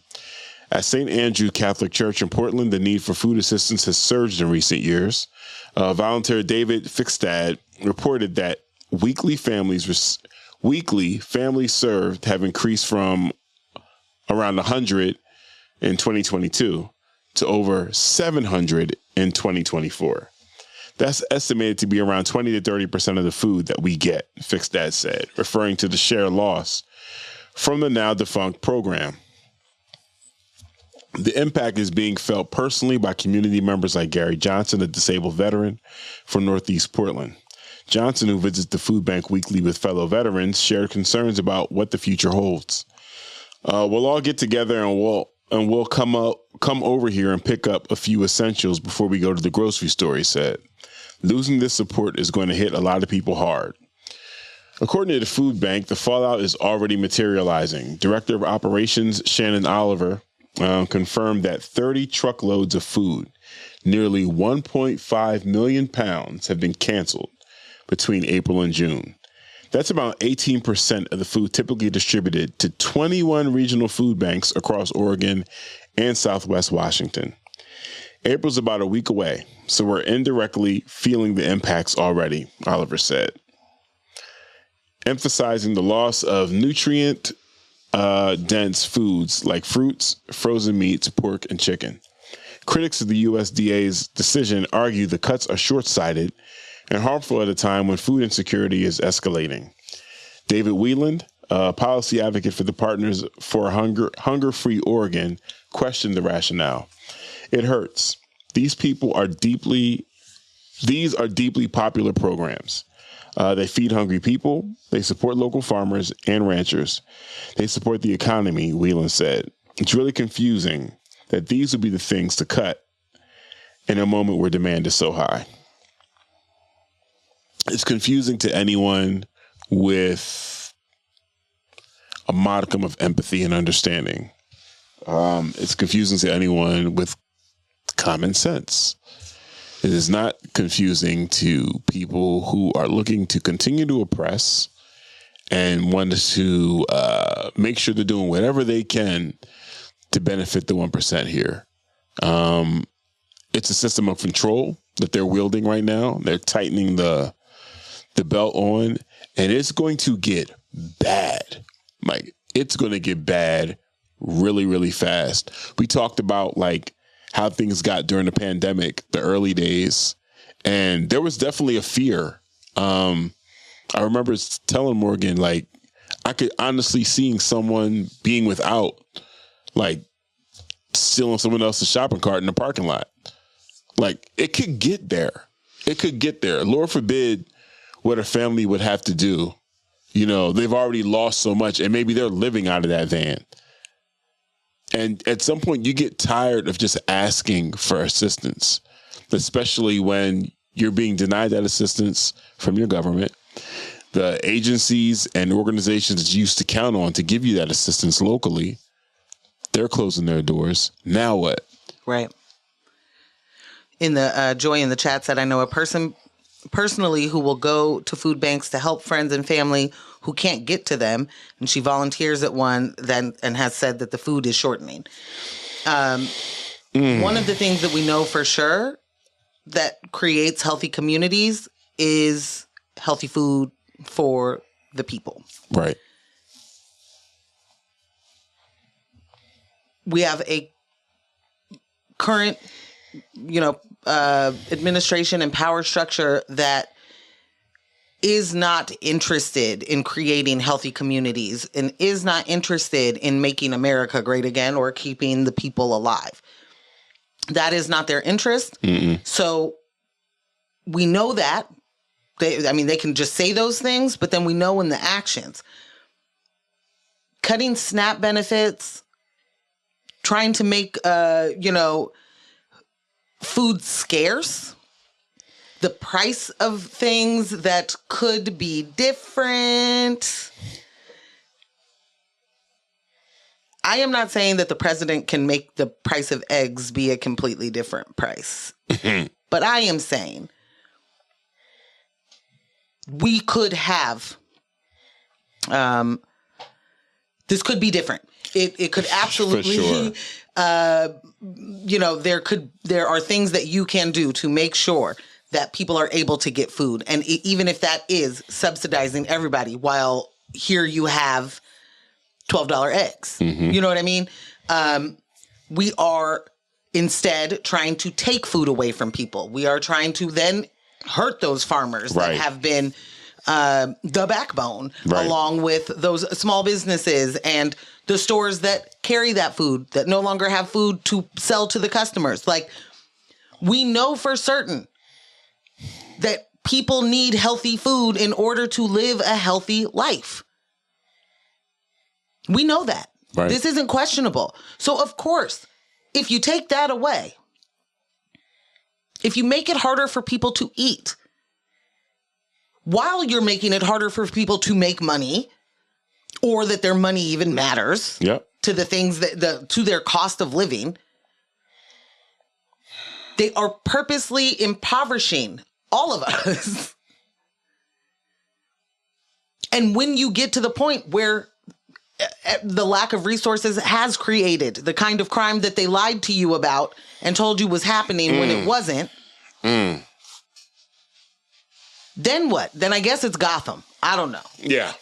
At St. Andrew Catholic Church in Portland, the need for food assistance has surged in recent years. Volunteer David Fickstad reported that weekly family served have increased from around 100 in 2022 to over 700 in 2024. That's estimated to be around 20 to 30% of the food that we get, Fickstad said, referring to the share loss from the now defunct program. The impact is being felt personally by community members like Gary Johnson, a disabled veteran from Northeast Portland. Johnson, who visits the food bank weekly with fellow veterans, shared concerns about what the future holds. We'll all get together and we'll come over here and pick up a few essentials before we go to the grocery store, he said. Losing this support is going to hit a lot of people hard. According to the food bank, the fallout is already materializing. Director of Operations Shannon Oliver confirmed that 30 truckloads of food, nearly 1.5 million pounds, have been canceled between April and June. That's about 18% of the food typically distributed to 21 regional food banks across Oregon and Southwest Washington. April's about a week away, so we're indirectly feeling the impacts already, Oliver said, emphasizing the loss of nutrient dense foods like fruits, frozen meats, pork, and chicken. Critics of the USDA's decision argue the cuts are short-sighted and harmful at a time when food insecurity is escalating. David Wieland, a policy advocate for the Partners for Hunger-Free Oregon, questioned the rationale. It hurts. These are deeply popular programs. They feed hungry people. They support local farmers and ranchers. They support the economy, Wieland said. It's really confusing that these would be the things to cut in a moment where demand is so high. It's confusing to anyone with a modicum of empathy and understanding. It's confusing to anyone with common sense. It is not confusing to people who are looking to continue to oppress and want to make sure they're doing whatever they can to benefit the 1% here. It's a system of control that they're wielding right now. They're tightening the belt on, and it's going to get bad. Like, it's going to get bad really, really fast. We talked about like how things got during the pandemic, the early days, and there was definitely a fear. I remember telling Morgan, like, I could honestly seeing someone being without, like, stealing someone else's shopping cart in the parking lot. Like, it could get there. It could get there. Lord forbid what a family would have to do. You know, they've already lost so much, and maybe they're living out of that van. And at some point, you get tired of just asking for assistance, especially when you're being denied that assistance from your government. The agencies and organizations that you used to count on to give you that assistance locally, they're closing their doors. Now what? Right. In the Joy in the chat said, I know a person personally who will go to food banks to help friends and family who can't get to them, and she volunteers at one then and has said that the food is shortening. One of the things that we know for sure that creates healthy communities is healthy food for the people. Right. We have a current, administration and power structure that is not interested in creating healthy communities and is not interested in making America great again or keeping the people alive. That is not their interest. Mm-mm. So we know that. They can just say those things, but then we know in the actions. Cutting SNAP benefits, trying to make, food scarce, the price of things that could be different. I am not saying that the president can make the price of eggs be a completely different price. But I am saying we could have, this could be different. It could absolutely, for sure. There are things that you can do to make sure that people are able to get food. And even if that is subsidizing everybody, while here you have $12 eggs. Mm-hmm. You know what I mean? We are instead trying to take food away from people. We are trying to then hurt those farmers that have been the backbone, along with those small businesses and the stores that carry that food, that no longer have food to sell to the customers. Like, we know for certain that people need healthy food in order to live a healthy life. We know that. Right. This isn't questionable. So, of course, if you take that away, if you make it harder for people to eat, while you're making it harder for people to make money, or that their money even matters to the things to their cost of living, they are purposely impoverishing all of us. And when you get to the point where the lack of resources has created the kind of crime that they lied to you about and told you was happening when it wasn't, then what? Then I guess it's Gotham. I don't know. Yeah.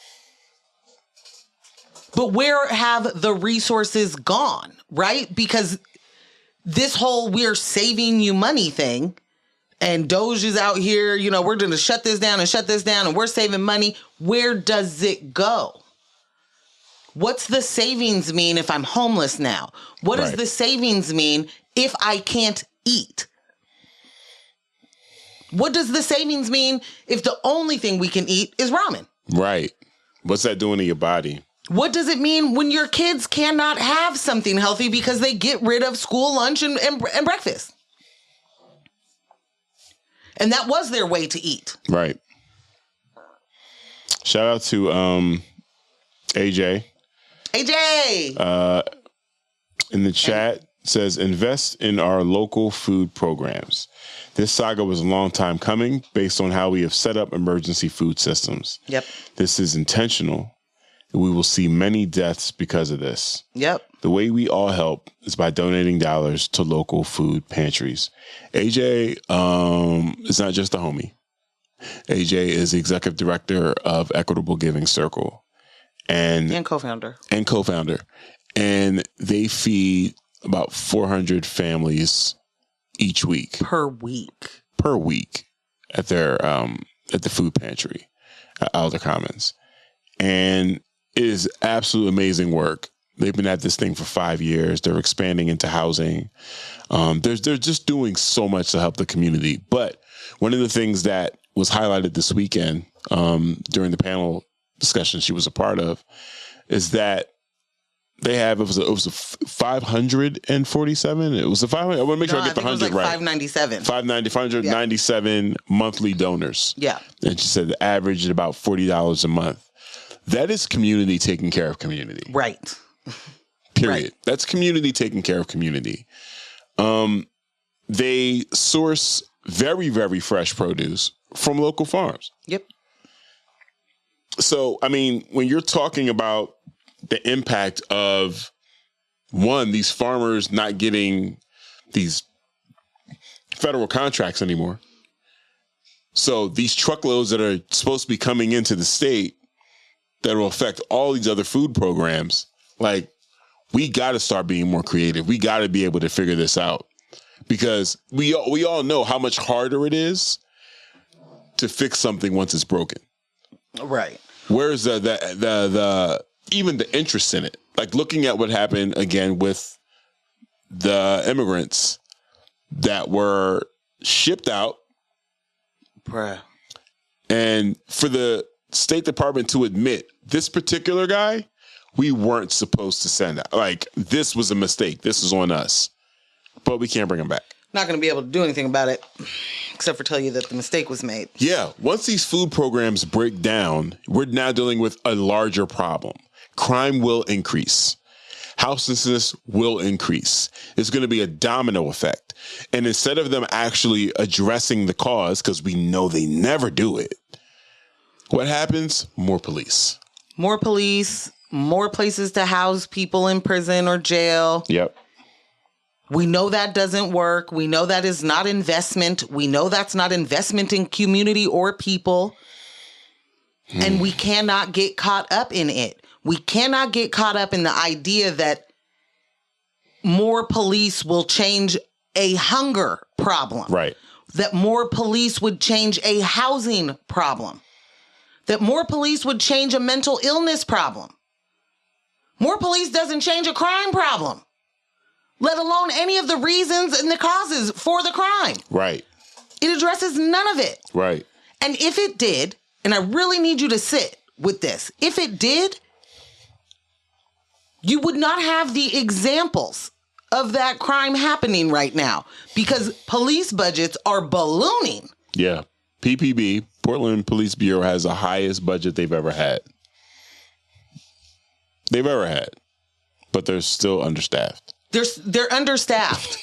But where have the resources gone, right? Because this whole we're saving you money thing, and Doge is out here, you know, we're going to shut this down and we're saving money. Where does it go? What's the savings mean if I'm homeless now? What does the savings mean if I can't eat? What does the savings mean if the only thing we can eat is ramen? Right. What's that doing to your body? What does it mean when your kids cannot have something healthy because they get rid of school lunch and breakfast? And that was their way to eat. Right. Shout out to AJ. AJ! In the chat says, invest in our local food programs. This saga was a long time coming based on how we have set up emergency food systems. Yep. This is intentional. We will see many deaths because of this. Yep. The way we all help is by donating dollars to local food pantries. AJ is not just a homie. AJ is the executive director of Equitable Giving Circle. And co-founder. And they feed about 400 families each week. Per week. At their at the food pantry at Alder Commons. And it is absolute amazing work. They've been at this thing for 5 years. They're expanding into housing. They're just doing so much to help the community. But one of the things that was highlighted this weekend during the panel discussion she was a part of is that they have, it was a 547. It was a 500. I want to make sure I get the 100 right. 597. 597 monthly donors. Yeah. And she said the average is about $40 a month. That is community taking care of community. Right. Period. Right. That's community taking care of community. They source very, very fresh produce from local farms. Yep. So, I mean, when you're talking about the impact of, one, these farmers not getting these federal contracts anymore. So these truckloads that are supposed to be coming into the state that will affect all these other food programs, like, we got to start being more creative. We got to be able to figure this out, because we all know how much harder it is to fix something once it's broken. Right. Where's the even the interest in it? Like, looking at what happened again with the immigrants that were shipped out, bruh, and for the State Department to admit this particular guy, we weren't supposed to send out. Like, this was a mistake. This is on us. But we can't bring him back. Not going to be able to do anything about it, except for tell you that the mistake was made. Yeah. Once these food programs break down, we're now dealing with a larger problem. Crime will increase. Houselessness will increase. It's going to be a domino effect. And instead of them actually addressing the cause, because we know they never do it, what happens? More police. More police, more places to house people in prison or jail. Yep. We know that doesn't work. We know that is not investment. We know that's not investment in community or people. And we cannot get caught up in it. We cannot get caught up in the idea that more police will change a hunger problem. Right. That more police would change a housing problem. That more police would change a mental illness problem. More police doesn't change a crime problem, let alone any of the reasons and the causes for the crime. Right. It addresses none of it. Right. And if it did, and I really need you to sit with this, if it did, you would not have the examples of that crime happening right now, because police budgets are ballooning. Yeah. PPB, Portland Police Bureau, has the highest budget they've ever had. But they're still understaffed. They're understaffed.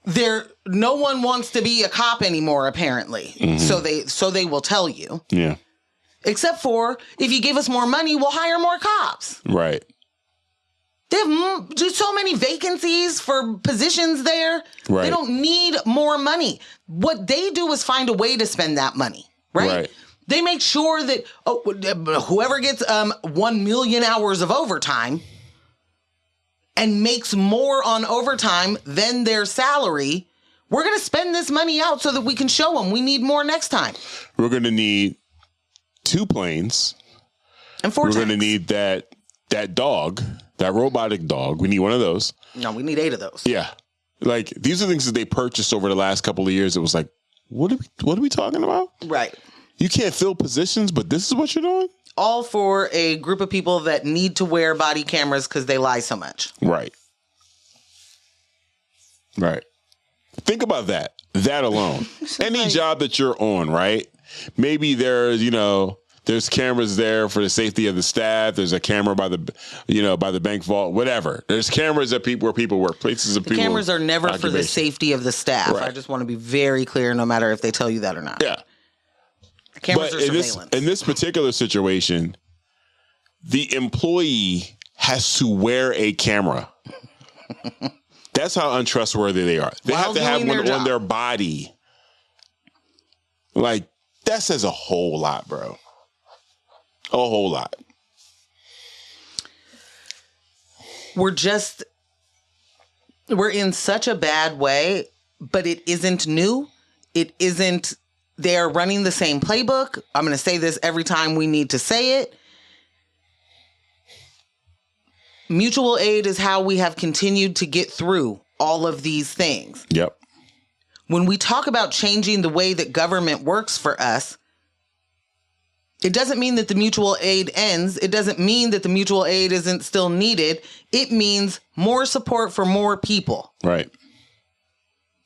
No one wants to be a cop anymore, apparently. Mm-hmm. So they will tell you. Yeah. Except for, if you give us more money, we'll hire more cops. Right. They have just so many vacancies for positions there. Right. They don't need more money. What they do is find a way to spend that money, right? They make sure that whoever gets 1 million hours of overtime and makes more on overtime than their salary, we're going to spend this money out so that we can show them we need more next time. We're going to need 2 planes. And 4 We're tanks. going to need that dog, that robotic dog. We need one of those. No, we need 8 of those. Yeah. Like, these are things that they purchased over the last couple of years. It was like, what are we talking about? Right. You can't fill positions, but this is what you're doing? All for a group of people that need to wear body cameras because they lie so much. Right. Right. Think about that. That alone. Any job that you're on, right? Maybe there's cameras there for the safety of the staff. There's a camera by the bank vault, whatever. There's cameras where people work, places of people. Cameras are never for the safety of the staff. Right. I just want to be very clear, no matter if they tell you that or not. Yeah. Cameras But are surveillance. in this particular situation, the employee has to wear a camera. That's how untrustworthy they are. They have to have one on their body. Like, that says a whole lot, bro. A whole lot. We're in such a bad way, but it isn't new. It isn't, they're running the same playbook. I'm going to say this every time we need to say it. Mutual aid is how we have continued to get through all of these things. Yep. When we talk about changing the way that government works for us, it doesn't mean that the mutual aid ends. It doesn't mean that the mutual aid isn't still needed. It means more support for more people. Right.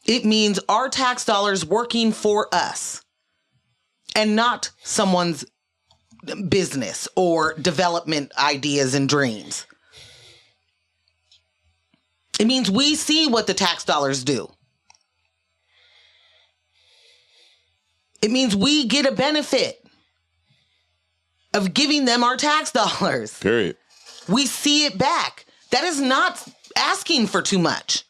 It means our tax dollars working for us and not someone's business or development ideas and dreams. It means we see what the tax dollars do. It means we get a benefit of giving them our tax dollars. Period. We see it back. That is not asking for too much.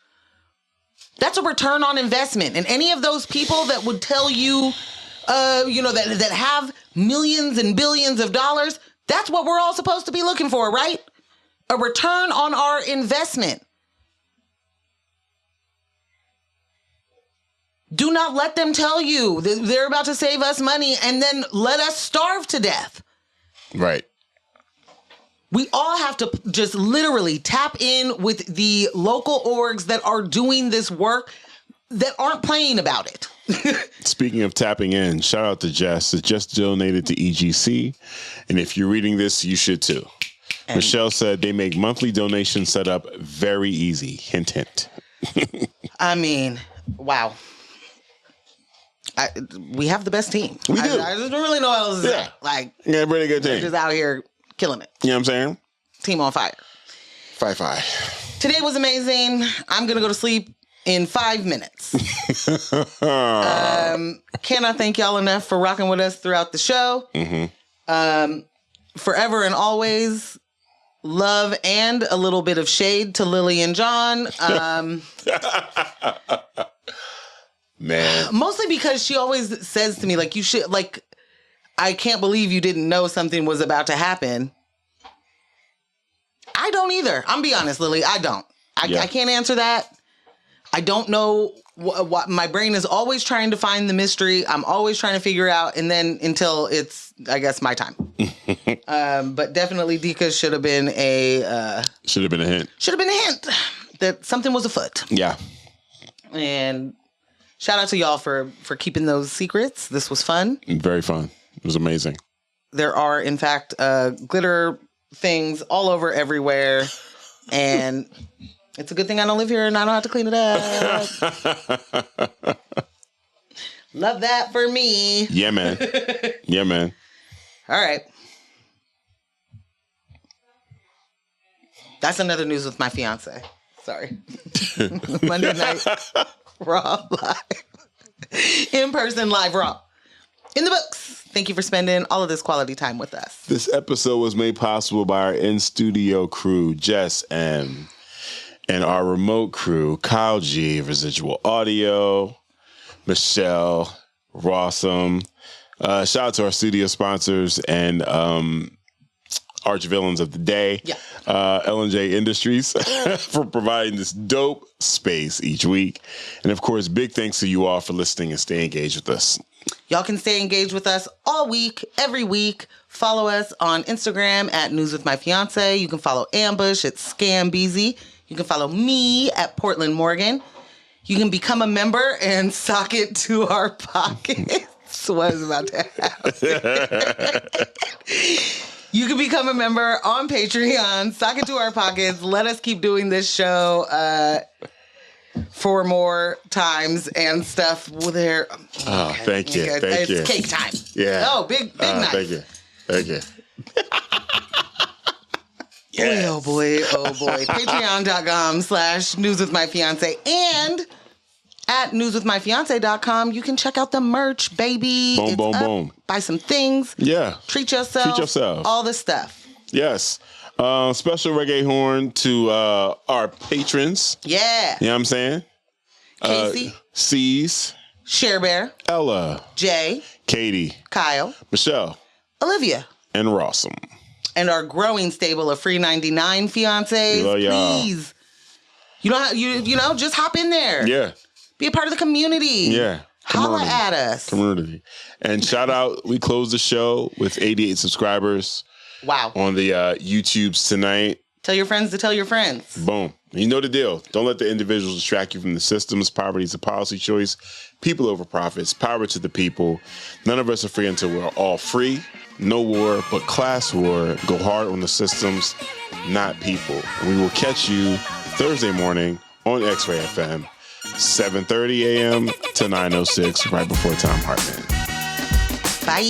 That's a return on investment. And any of those people that would tell you, that have millions and billions of dollars, that's what we're all supposed to be looking for, right? A return on our investment. Do not let them tell you that they're about to save us money and then let us starve to death. Right. We all have to just literally tap in with the local orgs that are doing this work that aren't playing about it. Speaking of tapping in, shout out to Jess. It just donated to EGC. And if you're reading this, you should too. And Michelle said they make monthly donation set up very easy. Hint, hint. I mean, wow. We have the best team. We do. I just don't really know what else to say. Like, yeah, really good team. Just out here killing it. You know what I'm saying? Team on fire. 5-5. Today was amazing. I'm going to go to sleep in 5 minutes. Cannot thank y'all enough for rocking with us throughout the show. Mm-hmm. Forever and always, love and a little bit of shade to Lily and John. Man. Mostly because she always says to me, like, you should, like, I can't believe you didn't know something was about to happen. I don't either. I'm be honest, Lily. I don't. I can't answer that. I don't know what my brain is always trying to find the mystery. I'm always trying to figure out, and then until it's, I guess, my time. But definitely Dika should have been a... should have been a hint. Should have been a hint that something was afoot. Yeah. And shout out to y'all for keeping those secrets. This was fun. Very fun. It was amazing. There are, in fact, glitter things all over everywhere. And it's a good thing I don't live here and I don't have to clean it up. Love that for me. Yeah, man. Yeah, man. All right. That's another news with my fiance. Sorry. Monday night Raw live. In-person live Raw. In the books. Thank you for spending all of this quality time with us. This episode was made possible by our in-studio crew, Jess M., and our remote crew, Kyle G, Residual Audio, Michelle, Rossum, Shout out to our studio sponsors and arch villains of the day, L&J Industries, for providing this dope space each week. And of course, big thanks to you all for listening and staying engaged with us. Y'all can stay engaged with us all week, every week. Follow us on Instagram at News with My Fiance. You can follow Ambush at Scambeezy. You can follow me at Portland Morgan. You can become a member and sock it to our pockets. What is about to happen? You can become a member on Patreon, sock it to our pockets. Let us keep doing this show for more times and stuff. There. Oh, thank you. Thank you. It's cake time. Yeah. Oh, big night. Thank you. Thank you. Yes. Oh boy. Patreon.com/newswithmyfiance and at newswithmyfiance.com you can check out the merch, baby. Boom, boom, boom. Buy some things. Yeah. Treat yourself. All the stuff. Yes. Special reggae horn to our patrons. Yeah. You know what I'm saying? Casey. C's. Share Bear. Ella. Jay. Katie. Kyle. Michelle. Olivia. And Rossum. And our growing stable of free 99 fiancés. Please. You know, just hop in there. Yeah. Be a part of the community. Yeah. Holla at us. Community. And shout out, we closed the show with 88 subscribers. Wow. On the YouTubes tonight. Tell your friends to tell your friends. Boom. You know the deal. Don't let the individuals distract you from the systems. Poverty is a policy choice. People over profits. Power to the people. None of us are free until we're all free. No war, but class war. Go hard on the systems, not people. And we will catch you Thursday morning on X-Ray FM, 7:30 a.m. to 9:06, right before Tom Hartman. Bye.